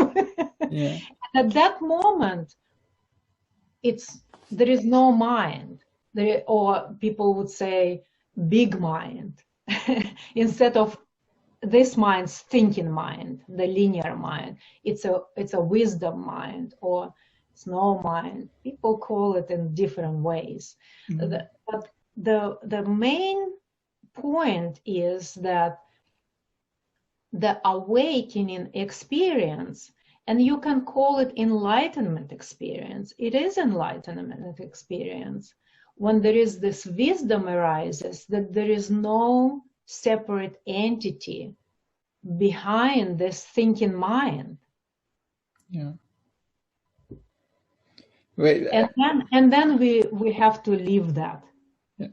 Yeah. And at that moment, there is no mind. Or people would say big mind, instead of this mind's thinking mind, the linear mind. It's a wisdom mind, or it's no mind. People call it in different ways. But the main point is that the awakening experience, and you can call it enlightenment experience. It is enlightenment experience. When there is this wisdom arises, that there is no separate entity behind this thinking mind. Yeah. Wait. And then we have to live that. Yeah.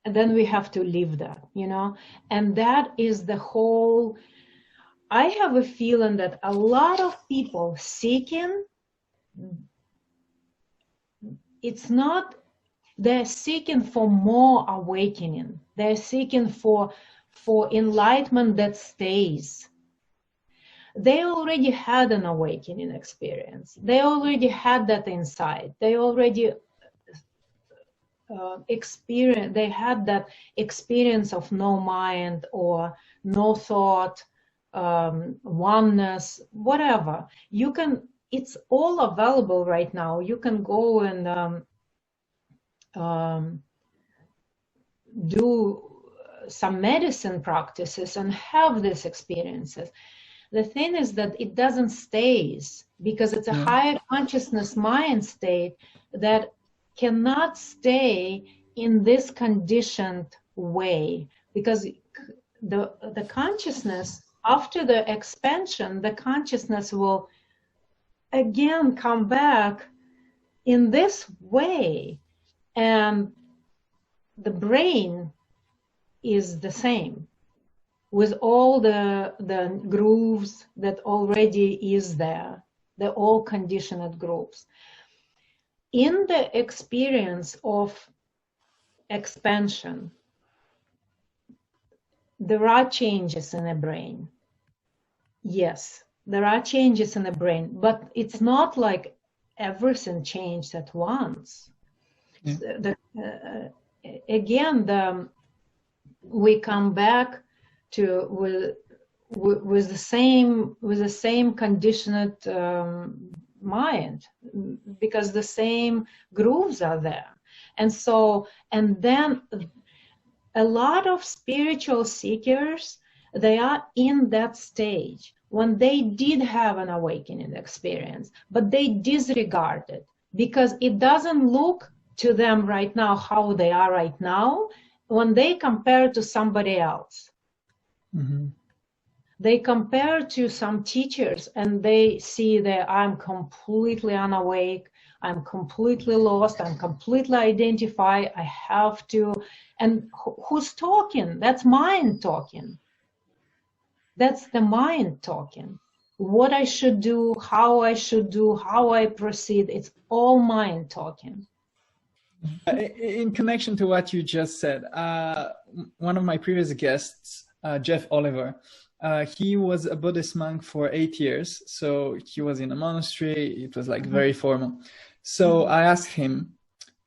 And then we have to live that, you know. And that is the whole. I have a feeling that a lot of people seeking, it's not. They're seeking for more awakening. They're seeking for enlightenment that stays. They already had an awakening experience. They already had that insight. They already they had that experience of no mind or no thought, oneness, whatever. You can. It's all available right now. You can go and do some medicine practices and have these experiences. The thing is that it doesn't stay, because it's a higher consciousness mind state that cannot stay in this conditioned way, because the consciousness, after the expansion, the consciousness will again come back in this way. And the brain is the same, with all the grooves that already is there, the all conditioned grooves. In the experience of expansion, there are changes in the brain. Yes, there are changes in the brain, but it's not like everything changed at once. Again, we come back to with the same conditioned mind, because the same grooves are there, and then a lot of spiritual seekers, they are in that stage when they did have an awakening experience, but they disregard it because it doesn't look to them right now, how they are right now, when they compare to somebody else. Mm-hmm. They compare to some teachers and they see that I'm completely unawake, I'm completely lost, I'm completely identified, I have to, and who's talking? That's mind talking. That's the mind talking. What I should do, how I proceed, it's all mind talking. In connection to what you just said, one of my previous guests, Jeff Oliver, he was a Buddhist monk for 8 years. So he was in a monastery. It was like very formal. So I asked him,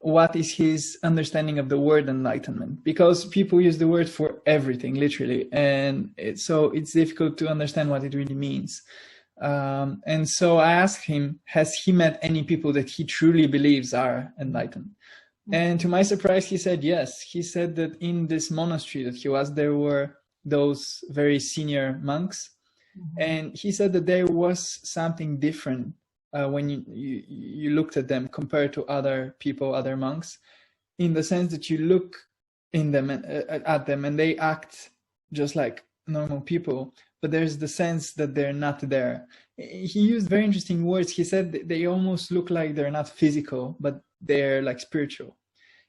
what is his understanding of the word enlightenment? Because people use the word for everything, literally. And so it's difficult to understand what it really means. And so I asked him, has he met any people that he truly believes are enlightened? And to my surprise, he said yes. He said that in this monastery that he was, there were those very senior monks. And he said that there was something different when you looked at them compared to other people, other monks, in the sense that you look in them at them and they act just like normal people, but there's the sense that they're not there. He used very interesting words. He said they almost look like they're not physical, but they're like spiritual.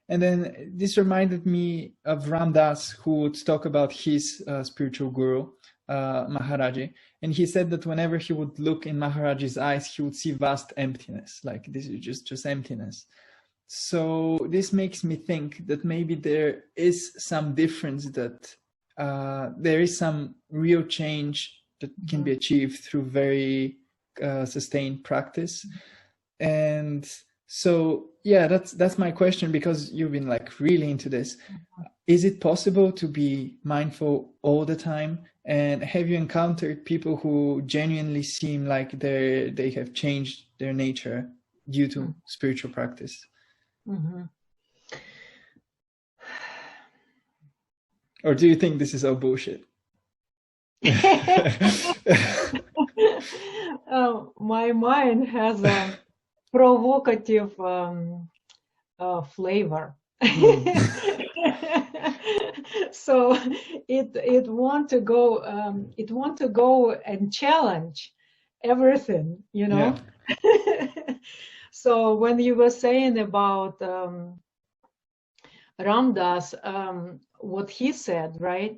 And then this reminded me of Ram Dass, who would talk about his spiritual guru, Maharaji. And he said that whenever he would look in Maharaji's eyes, he would see vast emptiness, like this is just emptiness. So this makes me think that maybe there is some difference, that there is some real change that can be achieved through very sustained practice. And so, yeah, that's my question, because you've been like really into this. Is it possible to be mindful all the time? And have you encountered people who genuinely seem like they have changed their nature due to spiritual practice? Or do you think this is all bullshit? My mind has a provocative flavor. So it want to go and challenge everything, you know. Yeah. So when you were saying about Ram Dass, what he said, right?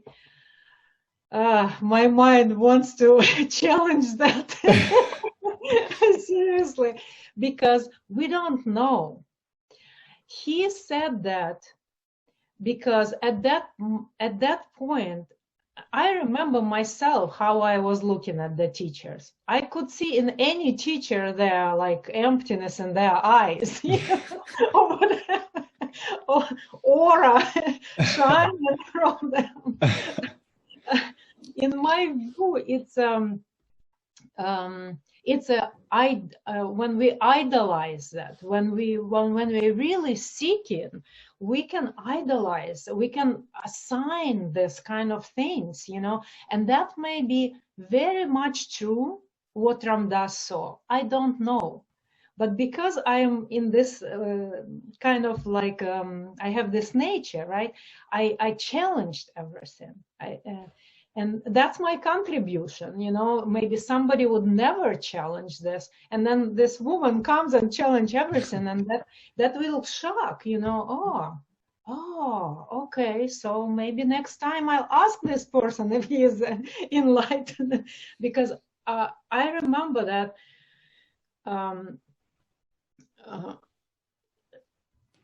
My mind wants to challenge that. Seriously, because we don't know. He said that because at that point, I remember myself how I was looking at the teachers. I could see in any teacher there like emptiness in their eyes, you know, or whatever, or aura shining from them. In my view, it's when we idolize that, when we really seek it, we can idolize, we can assign this kind of things, you know, and that may be very much true what Ram Dass saw. I don't know, but because I am in this kind of like I have this nature, right? I challenged everything. And that's my contribution, you know. Maybe somebody would never challenge this, and then this woman comes and challenge everything, and that will shock, you know. Oh, okay, so maybe next time I'll ask this person if he is enlightened, because I remember that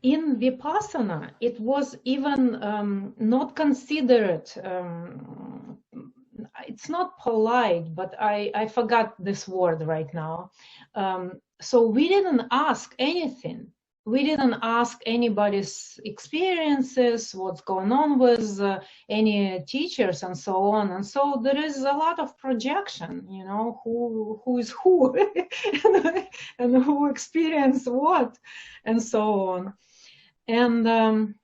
in Vipassana, it was even not considered, it's not polite, but I forgot this word right now. So we didn't ask anything. We didn't ask anybody's experiences, what's going on with any teachers and so on. And so there is a lot of projection, you know, who is who and who experienced what and so on. And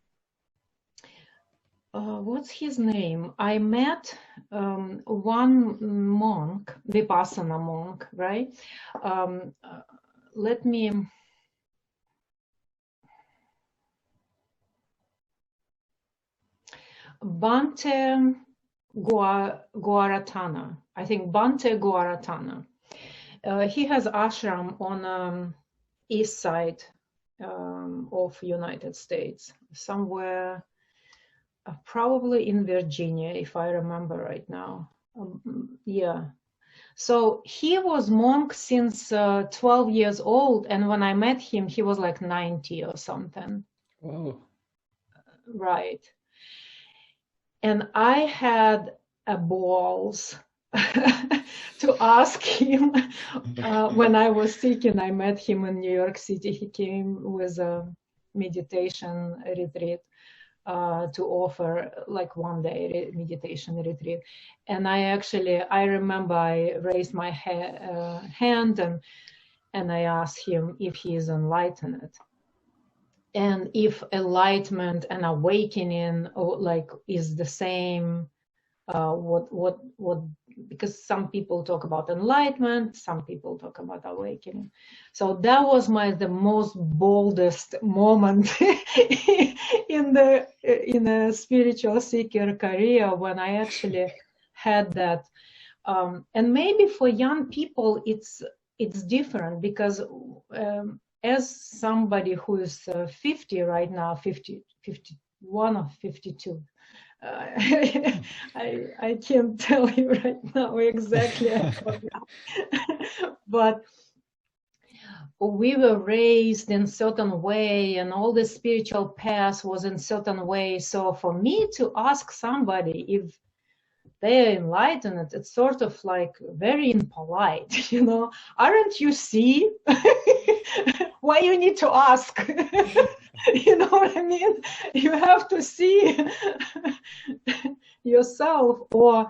what's his name? I met one monk, Vipassana monk, right? Let me Bhante Guaratana. I think Bhante Guaratana. He has ashram on east side of United States, somewhere probably in Virginia, if I remember right now. Yeah. So he was monk since 12 years old, and when I met him, he was like 90 or something. Whoa. Right. And I had balls to ask him when I was sick and I met him in New York City. He came with a meditation retreat to offer like one day meditation retreat. And I remember I raised my hand and I asked him if he is enlightened. And if enlightenment and awakening like is the same, because some people talk about enlightenment, some people talk about awakening. So that was the most boldest moment in a spiritual seeker career, when I actually had that. And maybe for young people it's different, because as somebody who is 50 right now, 51 or 52, I can't tell you right now exactly, but we were raised in certain way, and all the spiritual path was in certain way. So for me to ask somebody if they're enlightened, it's sort of like very impolite, you know. Aren't you see why you need to ask? You know what I mean? You have to see yourself, or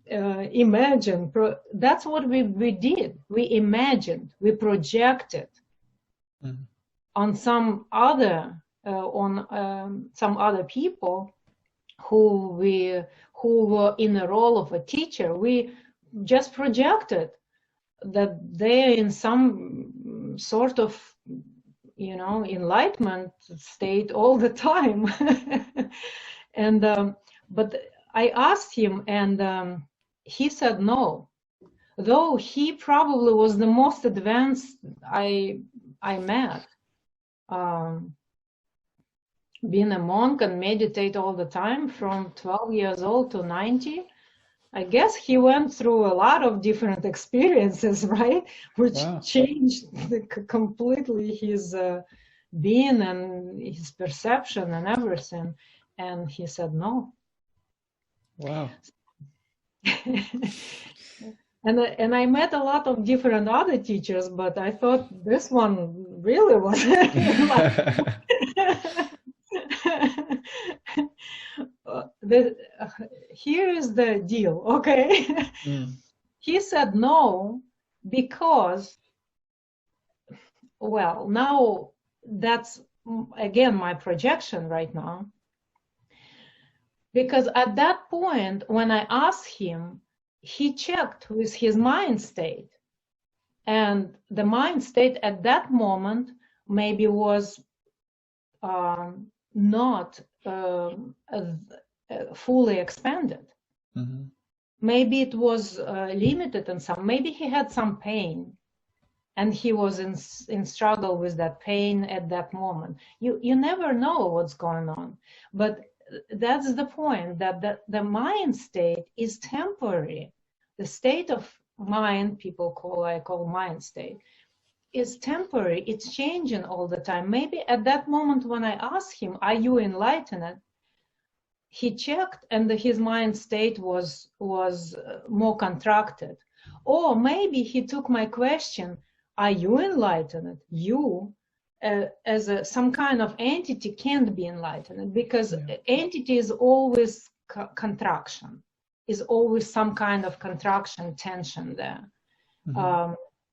imagine. That's what we did. We imagined, we projected on some other some other people who were in the role of a teacher. We just projected that they're in some sort of, you know, enlightenment state all the time. And but I asked him, and he said no, though he probably was the most advanced I met. Being a monk and meditate all the time from 12 years old to 90, I guess he went through a lot of different experiences, right? Which changed completely his being and his perception and everything. And he said no. Wow. And I met a lot of different other teachers, but I thought this one really was here is the deal, okay? He said no because, well, now that's again my projection right now, because at that point when I asked him, he checked with his mind state, and the mind state at that moment maybe was not fully expanded. Maybe it was limited in some. Maybe he had some pain, and he was in struggle with that pain at that moment. You never know what's going on, but that's the point, that the mind state is temporary. The state of mind I call mind state is temporary. It's changing all the time. Maybe at that moment when I asked him, are you enlightened? He checked and his mind state was more contracted. Or maybe he took my question, are you enlightened? You as some kind of entity can't be enlightened, because entity is always contraction, is always some kind of contraction, tension there.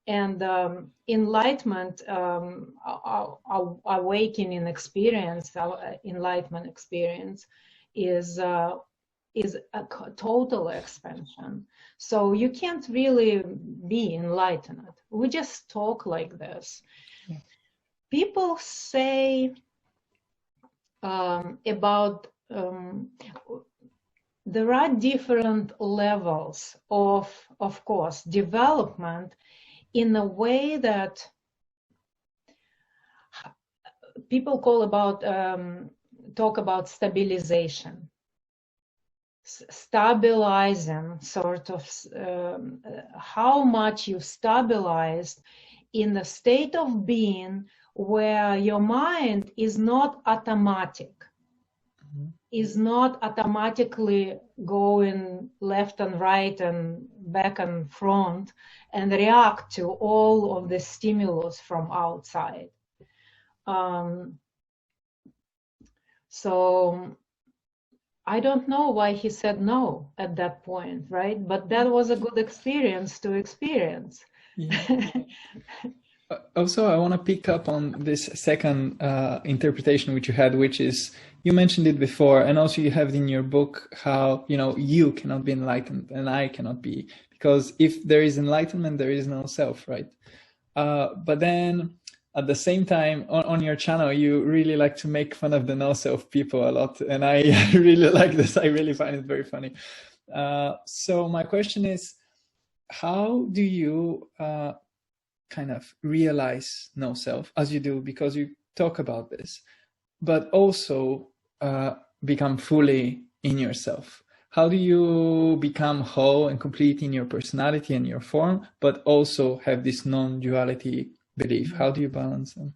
And enlightenment, awakening experience, enlightenment experience is a total expansion. So you can't really be enlightened. We just talk like this. People say about there are different levels of course, development in a way that people talk about stabilization, stabilizing sort of how much you stabilized in a state of being where your mind is not automatic, is not automatically going left and right and back and front and react to all of the stimulus from outside. So I don't know why he said no at that point, right? But that was a good experience to experience. Yeah. Also, I want to pick up on this second interpretation which you had, which is, you mentioned it before, and also you have it in your book, how, you cannot be enlightened and I cannot be, because if there is enlightenment, there is no self, right? But then at the same time, on your channel, you really like to make fun of the no self people a lot. And I really like this. I really find it very funny. So my question is, how do you kind of realize no self as you do, because you talk about this, but also become fully in yourself? How do you become whole and complete in your personality and your form, but also have this non-duality belief? How do you balance them?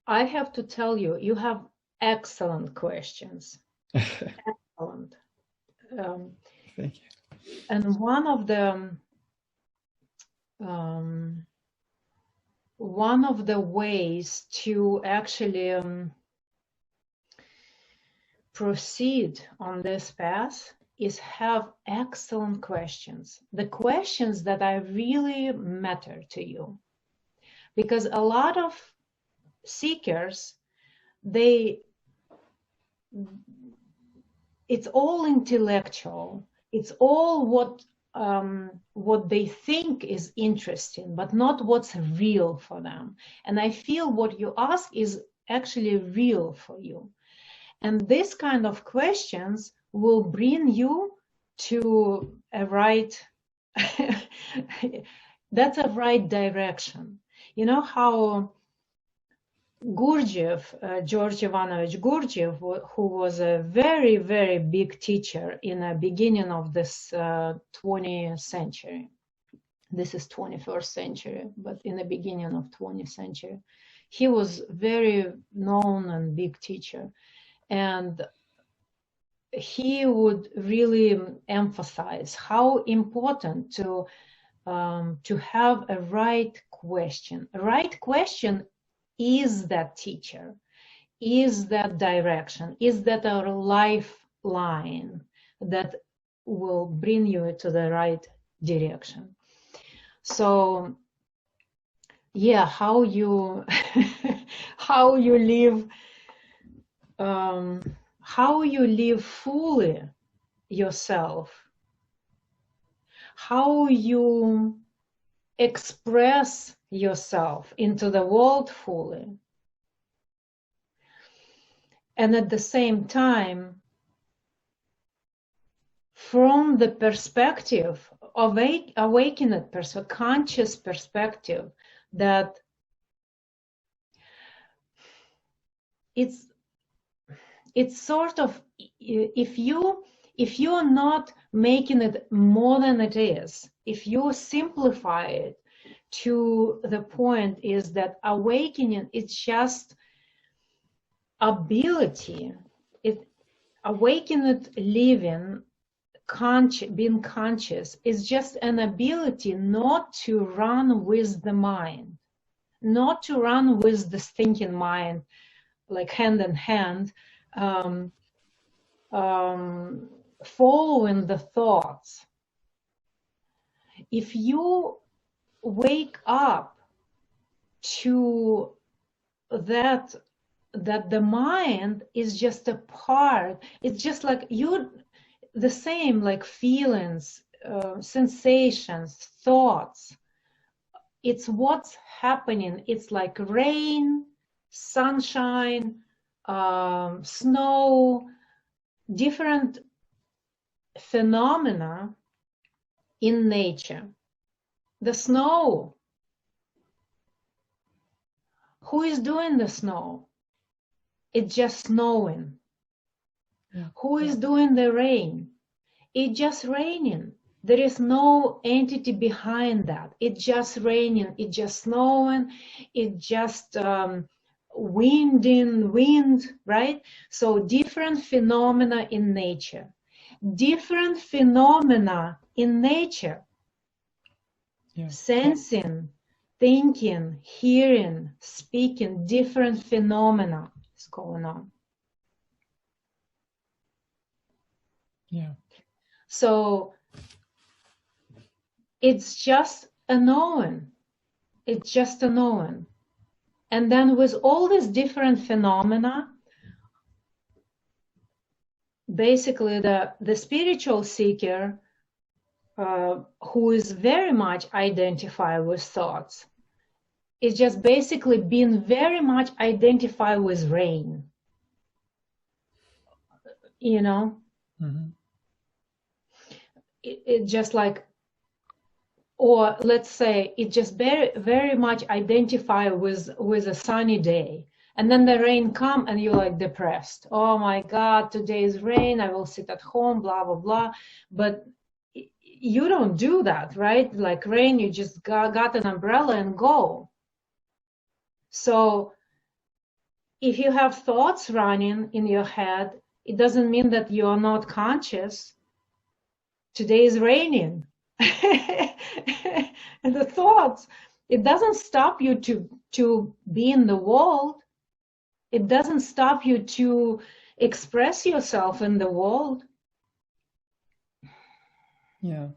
I have to tell you, you have excellent questions. Excellent. Thank you. And one of the ways to actually proceed on this path is have excellent questions, the questions that are really matter to you. Because a lot of seekers, it's all intellectual, it's all what they think is interesting, but not what's real for them. And I feel what you ask is actually real for you. And this kind of questions will bring you to a right, that's a right direction. You know how Gurdjieff, George Ivanovich Gurdjieff, who was a very, very big teacher in the beginning of this 20th century. This is 21st century, but in the beginning of 20th century, he was very known and big teacher. And he would really emphasize how important to have a right question. A right question is that teacher, is that direction, is that our lifeline that will bring you to the right direction. So, yeah, how you how you live fully yourself, how you express yourself into the world fully, and at the same time, from the perspective of awakened conscious perspective, that it's sort of, if you are not making it more than it is, if you simplify it to the point is that awakening is just ability, awakened living, being conscious is just an ability not to run with the mind, not to run with the thinking mind, like hand in hand, following the thoughts. If you wake up to that the mind is just a part, it's just like the same, like feelings, sensations, thoughts, it's what's happening. It's like rain, sunshine, snow, different phenomena in nature. The snow. Who is doing the snow? It's just snowing. Yeah. Who is doing the rain? It's just raining. There is no entity behind that. It's just raining. It's just snowing. It's just wind, right? So different phenomena in nature. Different phenomena in nature. Yeah. Sensing, thinking, hearing, speaking, different phenomena is going on. Yeah. So it's just a knowing. It's just a knowing. And then with all these different phenomena, basically the spiritual seeker who is very much identified with thoughts is just basically being very much identified with rain. You know? Mm-hmm. It just like, or let's say it just very, very much identify with a sunny day. And then the rain come and you're like depressed. Oh my God, today is rain. I will sit at home, blah, blah, blah. But you don't do that, right? Like rain, you just got an umbrella and go. So if you have thoughts running in your head, it doesn't mean that you are not conscious. Today is raining. And the thoughts, it doesn't stop you to be in the world. It doesn't stop you to express yourself in the world. Yeah.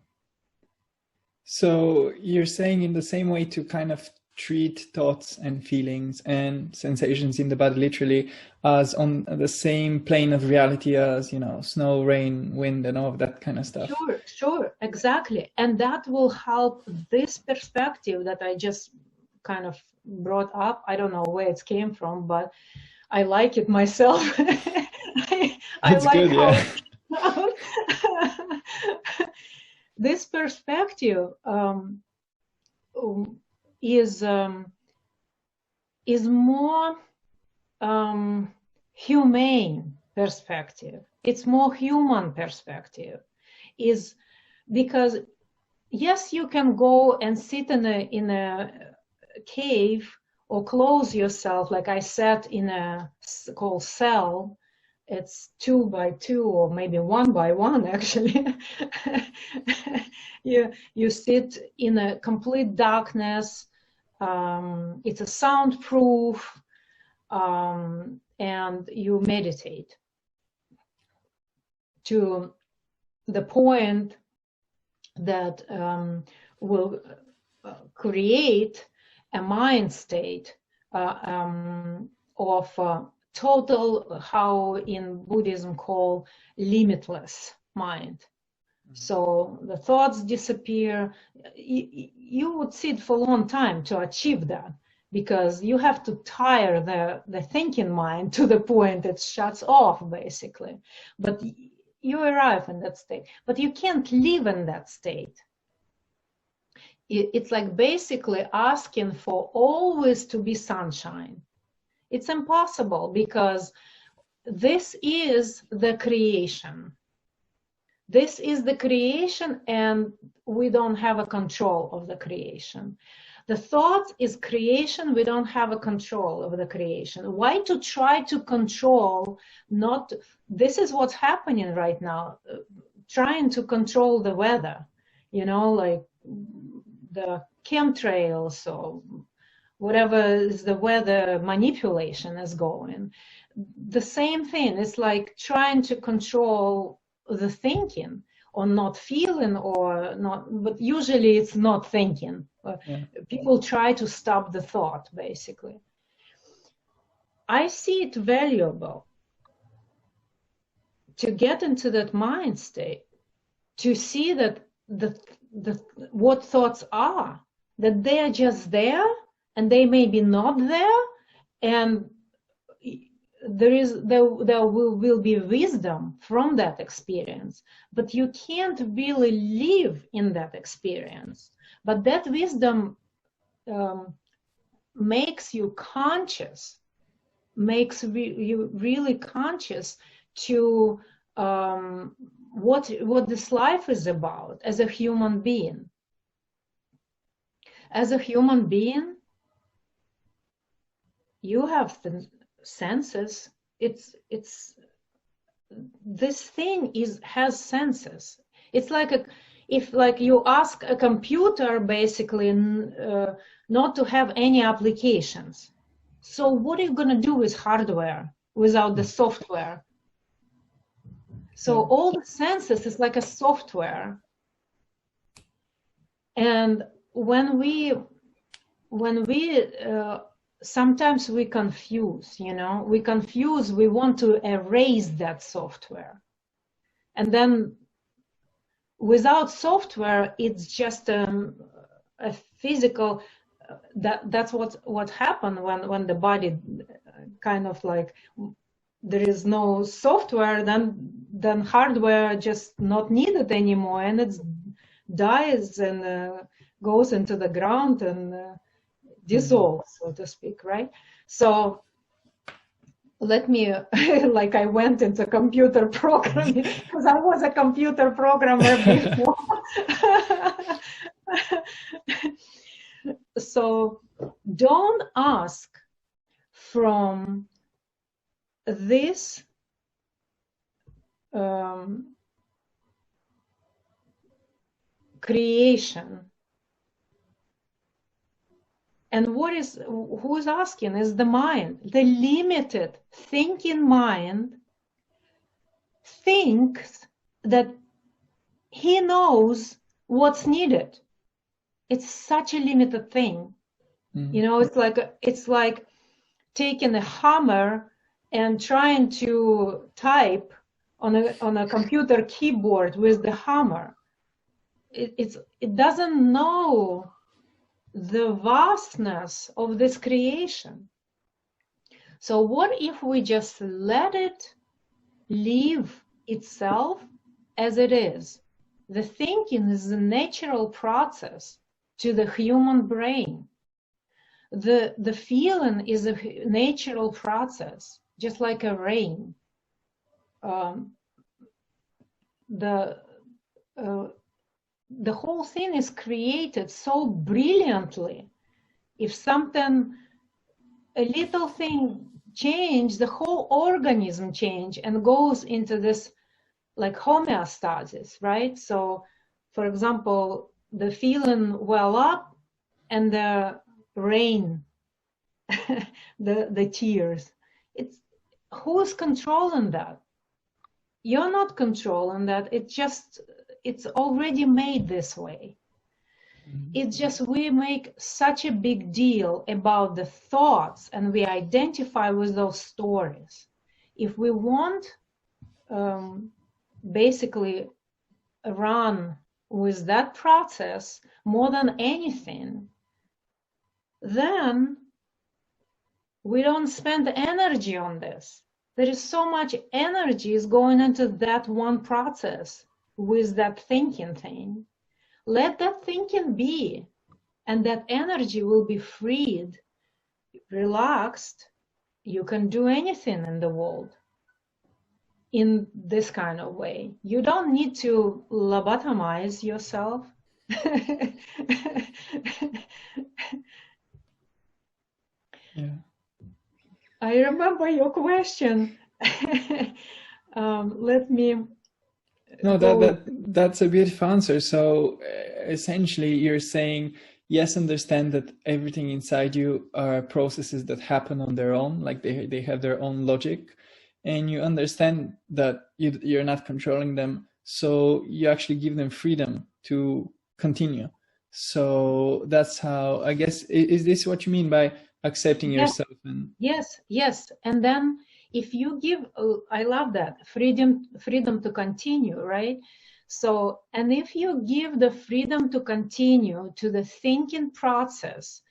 So you're saying in the same way to kind of treat thoughts and feelings and sensations in the body literally as on the same plane of reality as, you know, snow, rain, wind, and all of that kind of stuff. Sure, exactly. And that will help this perspective that I just kind of brought up. I don't know where it came from, but I like it myself. I It's like good, how this perspective is more humane perspective. It's more human perspective. Is because yes, you can go and sit in a cave or close yourself, like I sat in a called cell. It's 2 by 2 or maybe 1 by 1 actually. You sit in a complete darkness. It's a soundproof, and you meditate to the point that will create a mind state of total, how in Buddhism call limitless mind. So the thoughts disappear. You would sit for a long time to achieve that, because you have to tire the thinking mind to the point it shuts off, basically. But you arrive in that state. But you can't live in that state. It's like basically asking for always to be sunshine. It's impossible, because this is the creation. This is the creation, and we don't have a control of the creation. The thought is creation. We don't have a control of the creation. Why to try to control? Not, this is what's happening right now, trying to control the weather, you know, like the chemtrails or whatever is the weather manipulation is going. The same thing. It's like trying to control the thinking, or not feeling, or not, but usually it's not thinking. Yeah. People try to stop the thought, basically. I see it valuable to get into that mind state, to see that what thoughts are, that they're just there, and they may be not there, and there will be wisdom from that experience, but you can't really live in that experience. But that wisdom makes you conscious, makes you really conscious to what this life is about as a human being. As a human being, you have the senses. It's this thing has senses. It's like if you ask a computer basically not to have any applications. So what are you going to do with hardware without the software? So all the senses is like a software. And when we sometimes we confuse, we want to erase that software. And then without software, it's just a physical, that's what happened when the body kind of like, there is no software, then hardware just not needed anymore, and it dies and goes into the ground and dissolves, so to speak, right? So let me, like I went into computer programming because I was a computer programmer before. So don't ask from this creation. And who is asking is the mind. The limited thinking mind thinks that he knows what's needed. It's such a limited thing. It's like taking a hammer and trying to type on a computer keyboard with the hammer. It doesn't know the vastness of this creation. So what if we just let it live itself as it is? The thinking is a natural process to the human brain. The feeling is a natural process, just like a rain. The whole thing is created so brilliantly. If a little thing change, the whole organism change and goes into this like homeostasis, right? So, for example, the feeling well up and the rain, the tears. Who's controlling that? You're not controlling that. It's already made this way. It's just we make such a big deal about the thoughts and we identify with those stories. If we want basically run with that process more than anything, then we don't spend energy on this. There is so much energy is going into that one process with that thinking thing. Let that thinking be, and that energy will be freed, relaxed. You can do anything in the world in this kind of way. You don't need to lobotomize yourself. Yeah. I remember your question. Let me. No, that's a beautiful answer. So essentially, you're saying, yes, understand that everything inside you are processes that happen on their own, like they have their own logic, and you understand that you're not controlling them. So you actually give them freedom to continue. So that's how, I guess, is this what you mean by accepting yourself? And Yes. And then if you give, I love that, freedom to continue, right? So, and if you give the freedom to continue to the thinking process,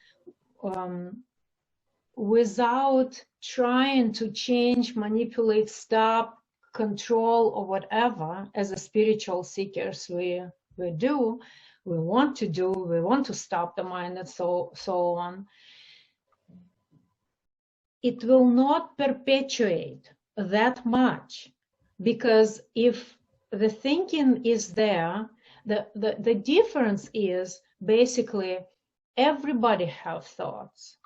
without trying to change, manipulate, stop, control, or whatever, as a spiritual seekers we want to stop the mind and so on. It will not perpetuate that much, because if the thinking is there, the difference is basically everybody have thoughts.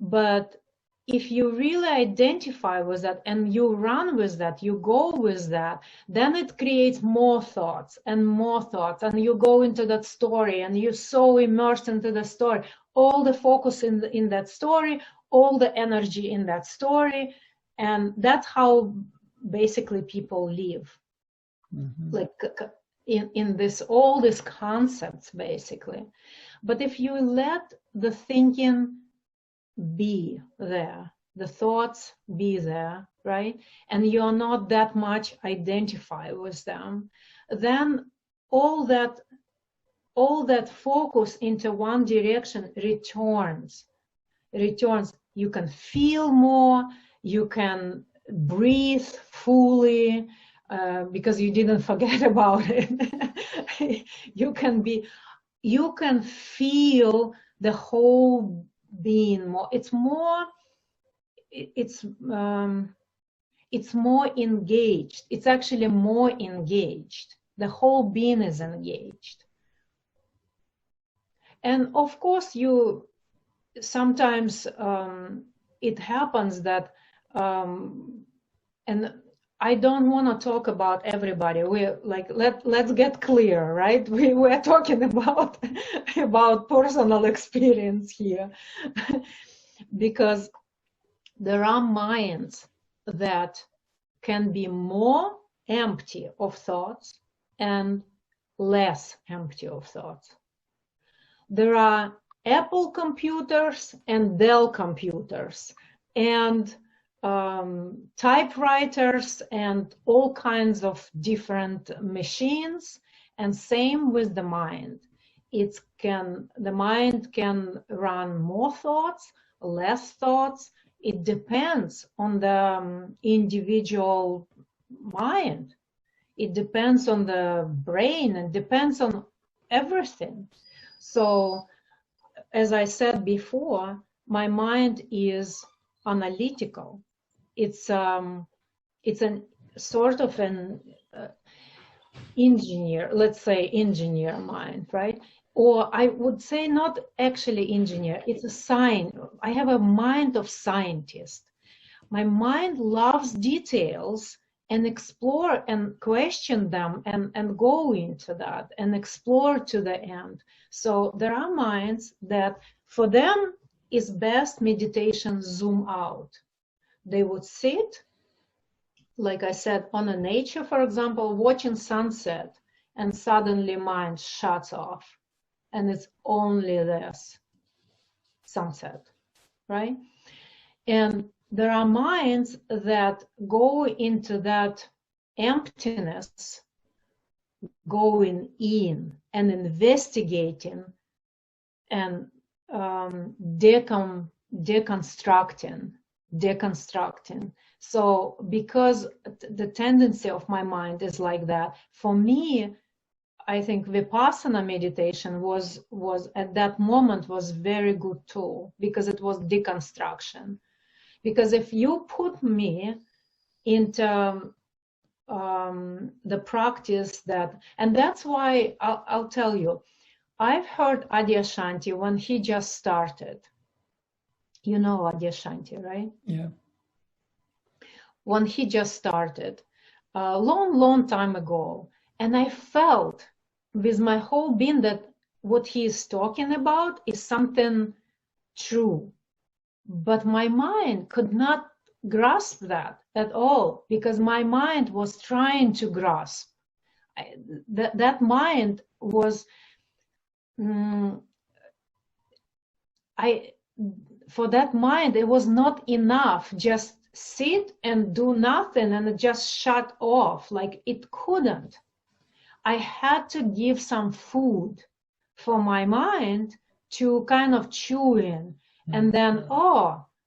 But if you really identify with that and you run with that, you go with that, then it creates more thoughts, and you go into that story and you're so immersed into the story, all the focus in that story, all the energy in that story, and that's how basically people live. Mm-hmm. Like in this, all these concepts basically. But if you let the thinking be there, the thoughts be there, right, and you're not that much identify with them, then all that focus into one direction returns. You can feel more, you can breathe fully, because you didn't forget about it. you can feel the whole being more. It's more engaged. It's actually more engaged. The whole being is engaged. And of course, you sometimes it happens that, and I don't want to talk about everybody. We're like, let's get clear, right? We're talking about personal experience here. Because there are minds that can be more empty of thoughts and less empty of thoughts. There are Apple computers and Dell computers and typewriters and all kinds of different machines, and same with the mind. The mind can run more thoughts, less thoughts. It depends on the individual mind. It depends on the brain. It depends on everything. So, as I said before, my mind is analytical. It's an sort of an engineer, let's say engineer mind, right? Or I would say not actually engineer, it's a science. I have a mind of scientist. My mind loves details and explore and question them and go into that and explore to the end. So there are minds that for them is best meditation zoom out. They would sit, like I said, on a nature, for example, watching sunset, and suddenly mind shuts off. And it's only this sunset, right? And there are minds that go into that emptiness, going in and investigating and deconstructing. So because the tendency of my mind is like that, for me, I think Vipassana meditation was at that moment was very good tool, because it was deconstruction. Because if you put me into the practice that, and that's why I'll tell you, I've heard Adyashanti when he just started. You know Adyashanti, right? Yeah. When he just started, a long time ago, and I felt with my whole being that what he is talking about is something true. But my mind could not grasp that at all, because my mind was trying to grasp. That mind was, for that mind, it was not enough just sit and do nothing and just shut off. Like, it couldn't. I had to give some food for my mind to kind of chew in. And then,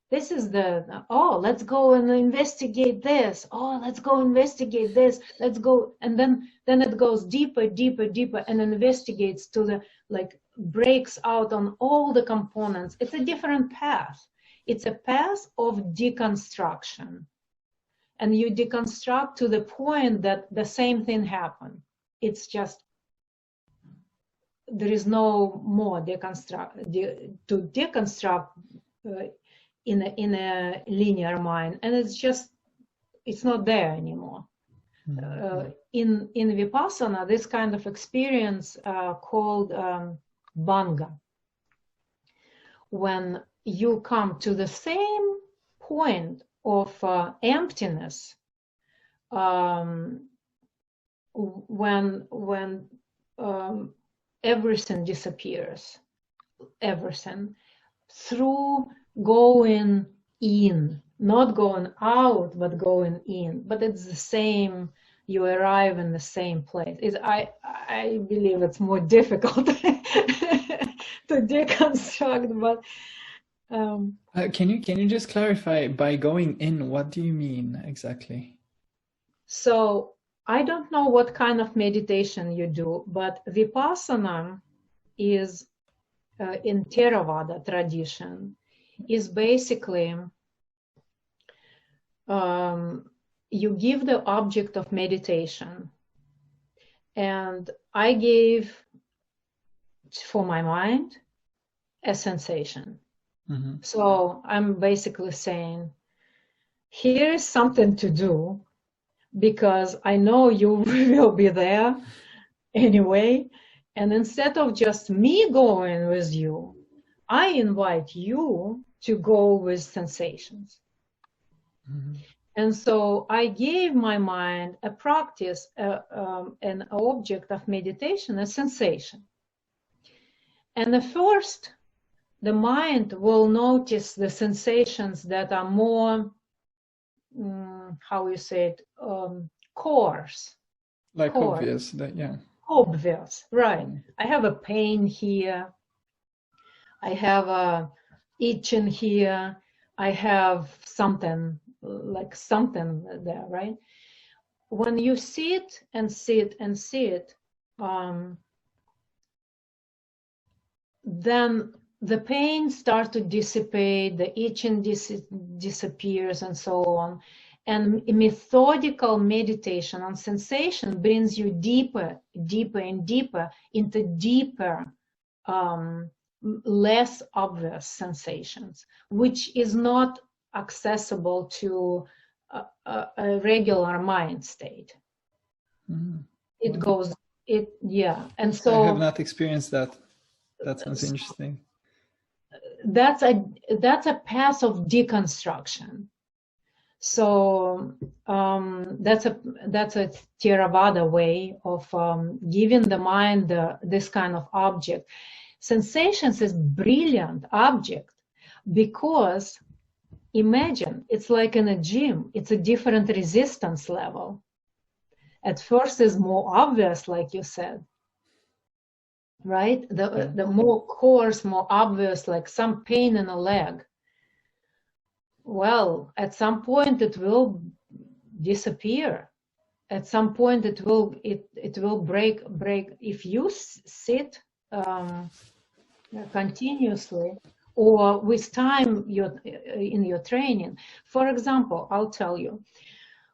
this is the, oh, let's go and investigate this. Oh, let's go investigate this. Let's go. And then it goes deeper, deeper, deeper, and investigates to the, like, breaks out on all the components. It's a different path. It's a path of deconstruction. And you deconstruct to the point that the same thing happened. It's just, there is no more to deconstruct in a linear mind, and it's not there anymore. In Vipassana, this kind of experience called Bhanga, when you come to the same point of emptiness, when everything disappears, everything, through going in, not going out, but going in. But it's the same, you arrive in the same place. I believe it's more difficult to deconstruct, but can you just clarify, by going in, what do you mean exactly? So I don't know what kind of meditation you do, but Vipassana is in Theravada tradition, is basically you give the object of meditation, and I gave for my mind a sensation. Mm-hmm. So I'm basically saying, here is something to do, because I know you will be there anyway. And instead of just me going with you, I invite you to go with sensations. Mm-hmm. And so I gave my mind a practice, an object of meditation, a sensation. And at first, the mind will notice the sensations that are more, how you say it, coarse. Like coarse. Obvious, yeah. Obvious, right. I have a pain here. I have a itching here. I have something, like something there, right? When you sit and sit and sit, then the pain starts to dissipate, the itching disappears, and so on. And methodical meditation on sensation brings you deeper, deeper, and deeper into deeper, less obvious sensations, which is not accessible to a regular mind state. Mm. It goes, yeah. And so I have not experienced that. That sounds interesting. That's a path of deconstruction. So that's a Theravada way of giving the mind this kind of object. Sensations is brilliant object, because imagine it's like in a gym. It's a different resistance level. At first is more obvious, like you said, right? The more coarse, more obvious, like some pain in a leg. Well, at some point it will disappear. At some point it will break. If you sit continuously, or with time in your training. For example, I'll tell you,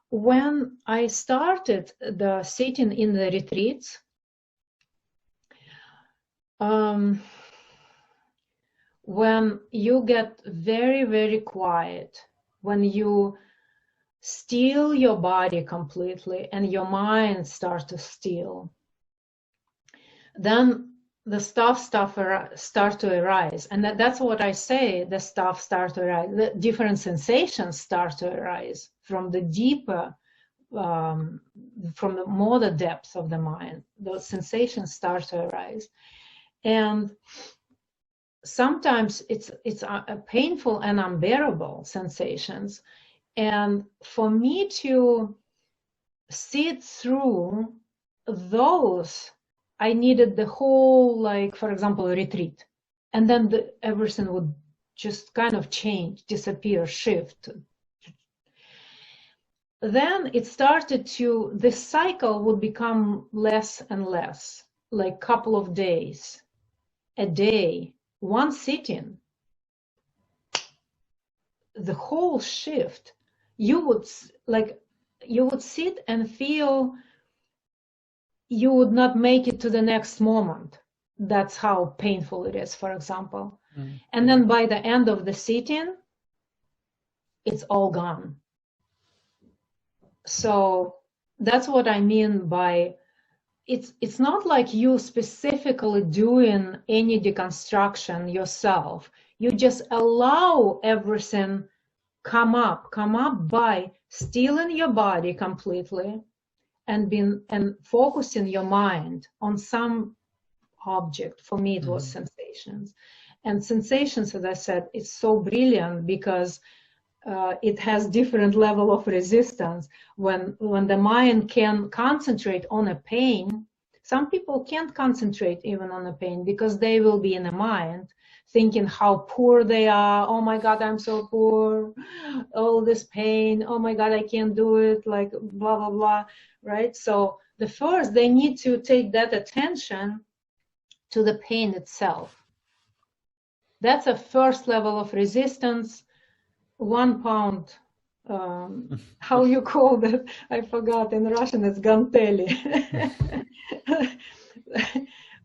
when I started the sitting in the retreats, when you get very, very quiet, when you still your body completely and your mind starts to still, then the stuff start to arise. And that's what I say, the stuff start to arise. The different sensations start to arise from the deeper, from the more the depths of the mind. Those sensations start to arise. And sometimes it's a painful and unbearable sensations. And for me to sit through those, I needed the whole, like, for example, a retreat. And then everything would just kind of change, disappear, shift. Then it started to, this cycle would become less and less, like couple of days, a day, one sitting, the whole shift. You would sit and feel you would not make it to the next moment. That's how painful it is, for example. Mm-hmm. And then by the end of the sitting, it's all gone. So that's what I mean by it's not like you specifically doing any deconstruction yourself. You just allow everything come up by stilling your body completely and focusing your mind on some object. For me, it was sensations. And sensations, as I said, it's so brilliant because it has different level of resistance. When the mind can concentrate on a pain, some people can't concentrate even on a pain because they will be in the mind thinking how poor they are. Oh my God, I'm so poor. All this pain. Oh my God, I can't do it. Like blah, blah, blah. Right? So the first, they need to take that attention to the pain itself. That's a first level of resistance. 1 pound, how you call that? I forgot. In Russian, it's ganteli.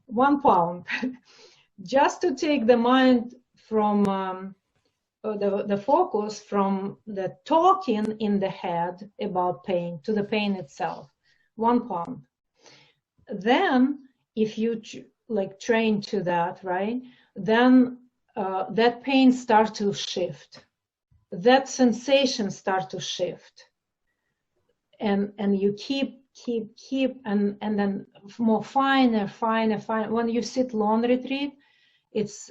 1 pound. Just to take the mind from the focus from the talking in the head about pain to the pain itself. 1 pound. Then, if you train to that, right? Then that pain starts to shift. That sensation start to shift, and you keep and then more finer. When you sit long retreat, it's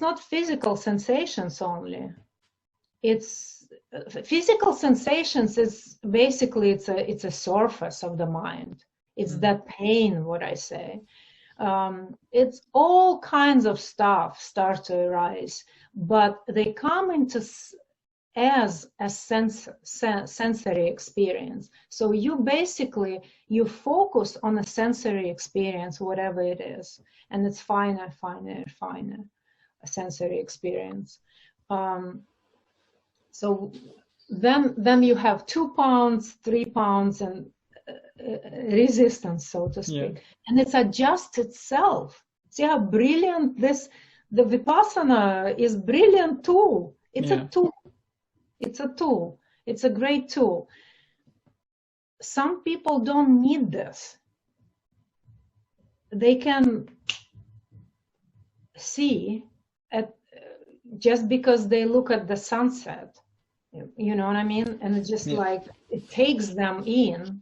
not physical sensations only. It's physical sensations is basically it's a surface of the mind. It's that pain, what I say. It's all kinds of stuff start to arise, but they come into as a sensory experience. So you focus on a sensory experience, whatever it is, and it's finer, a sensory experience. So then you have 2 pounds, 3 pounds, and resistance, so to speak. Yeah. And it's adjusts itself. See how brilliant the Vipassana is brilliant tool. It's a tool. It's a tool. It's a great tool. Some people don't need this. They can see just because they look at the sunset. You know what I mean? And it's just like it takes them in.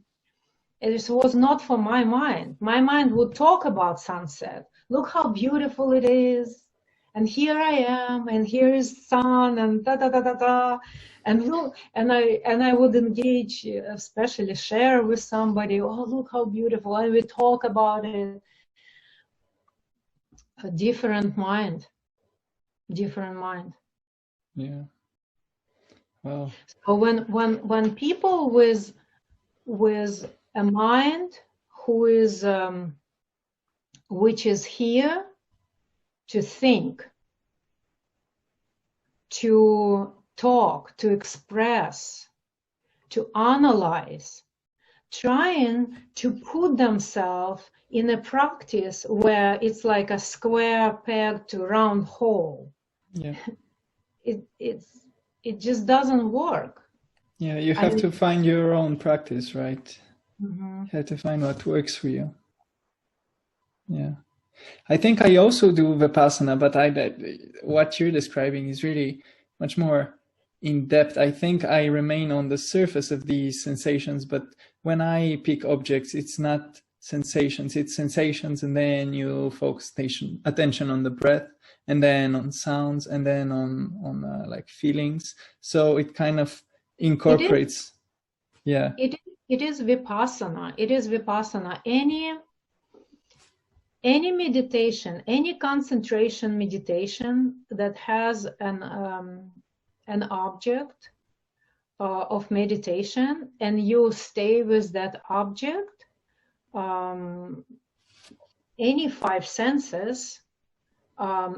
It was not for my mind. My mind would talk about sunset. Look how beautiful it is. And here I am, and here is sun, and da da da da da. And I would engage, especially share with somebody. Oh, look how beautiful! And we talk about it. A different mind. Yeah. Wow. So when people with a mind who is which is here to think, to talk, to express, to analyze, trying to put themselves in a practice where it's like a square peg to round hole. Yeah. It just doesn't work. Yeah, you have to find your own practice, right? Mm-hmm. You have to find what works for you. Yeah. I think I also do Vipassana, but what you're describing is really much more in depth. I think I remain on the surface of these sensations, but when I pick objects, it's not sensations, it's sensations, and then you focus attention on the breath, and then on sounds, and then on like feelings. So it kind of incorporates. It is Vipassana. It is Vipassana. any meditation, any concentration meditation that has an object of meditation, and you stay with that object, any five senses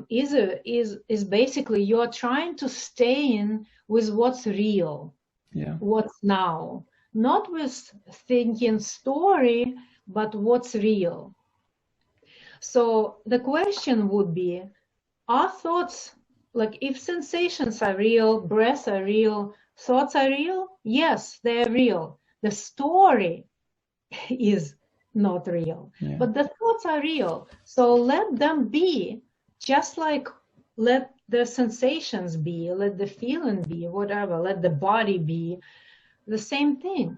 is basically you are trying to stay in with what's real, what's now, not with thinking story, but what's real. So the question would be, are thoughts, like if sensations are real, breaths are real, thoughts are real? Yes, they're real. The story is not real, but the thoughts are real. So let them be, just like let the sensations be, let the feeling be, whatever, let the body be, the same thing.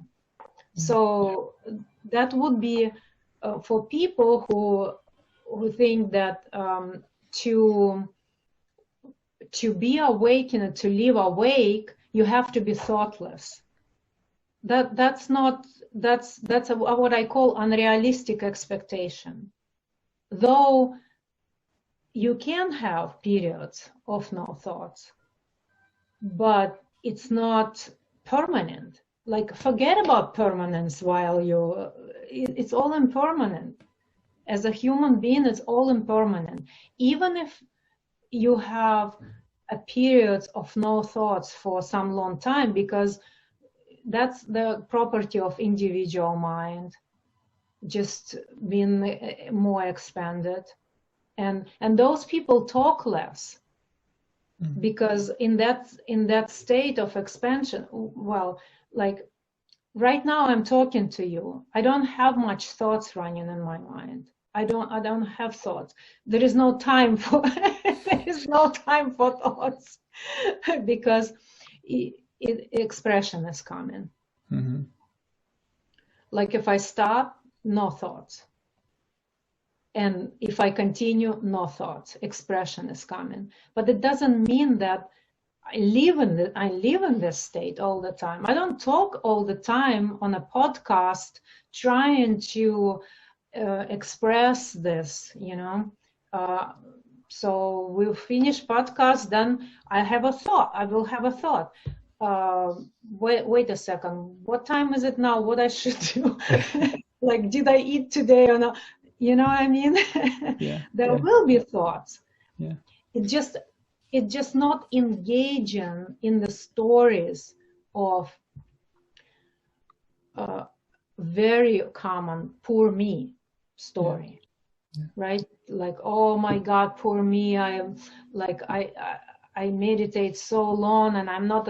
So that would be for people who think that to be awake and to live awake, you have to be thoughtless. That's what I call unrealistic expectation. Though you can have periods of no thoughts, but it's not permanent. Like, forget about permanence while it's all impermanent. As a human being, it's all impermanent. Even if you have a period of no thoughts for some long time, because that's the property of individual mind, just being more expanded. And those people talk less, because in that state of expansion, well, like right now I'm talking to you, I don't have much thoughts running in my mind. I don't have thoughts. There is no time for there is no time for thoughts, because expression is coming. Like if I stop, no thoughts. And if I continue, no thoughts. Expression is coming. But it doesn't mean that I live in this state all the time. I don't talk all the time on a podcast trying to express this, so we'll finish podcast, then I have a thought. I will have a thought. Wait a second. What time is it now? What I should do? Like, did I eat today or not? You know what I mean? There will be thoughts. It just not engaging in the stories of very common poor me story, right? Like, oh my God, poor me. I meditate so long and I'm not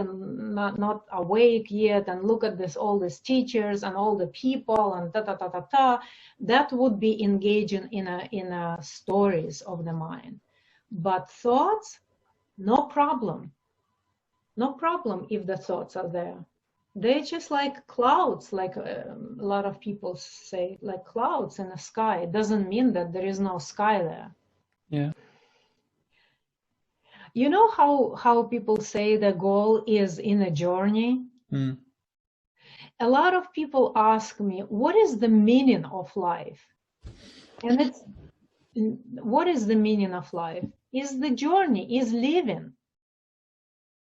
awake yet, and look at this, all these teachers and all the people and that would be engaging in a stories of the mind. But thoughts, no problem if the thoughts are there. They're just like clouds, like a lot of people say, like clouds in the sky. It doesn't mean that there is no sky there. You know how people say the goal is in a journey? A lot of people ask me, what is the meaning of life? And what is the meaning of life? Is the journey, is living.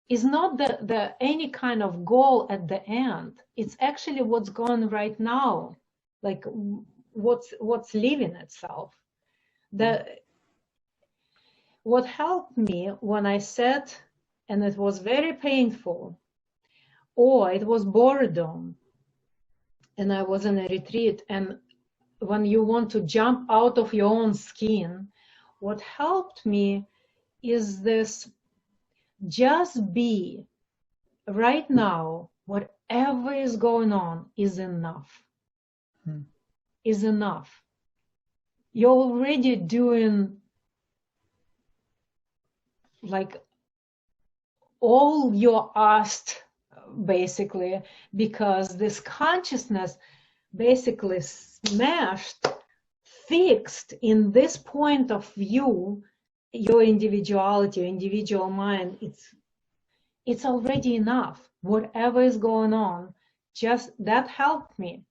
Is not the any kind of goal at the end. It's actually what's going right now, like what's living itself. What helped me when I sat, and it was very painful, or it was boredom, and I was in a retreat, and when you want to jump out of your own skin, what helped me is this: just be right now. Whatever is going on is enough. Is enough. You're already doing like all you're asked, basically, because this consciousness basically smashed, fixed in this point of view, your individuality, your individual mind. It's already enough. Whatever is going on, just that helped me.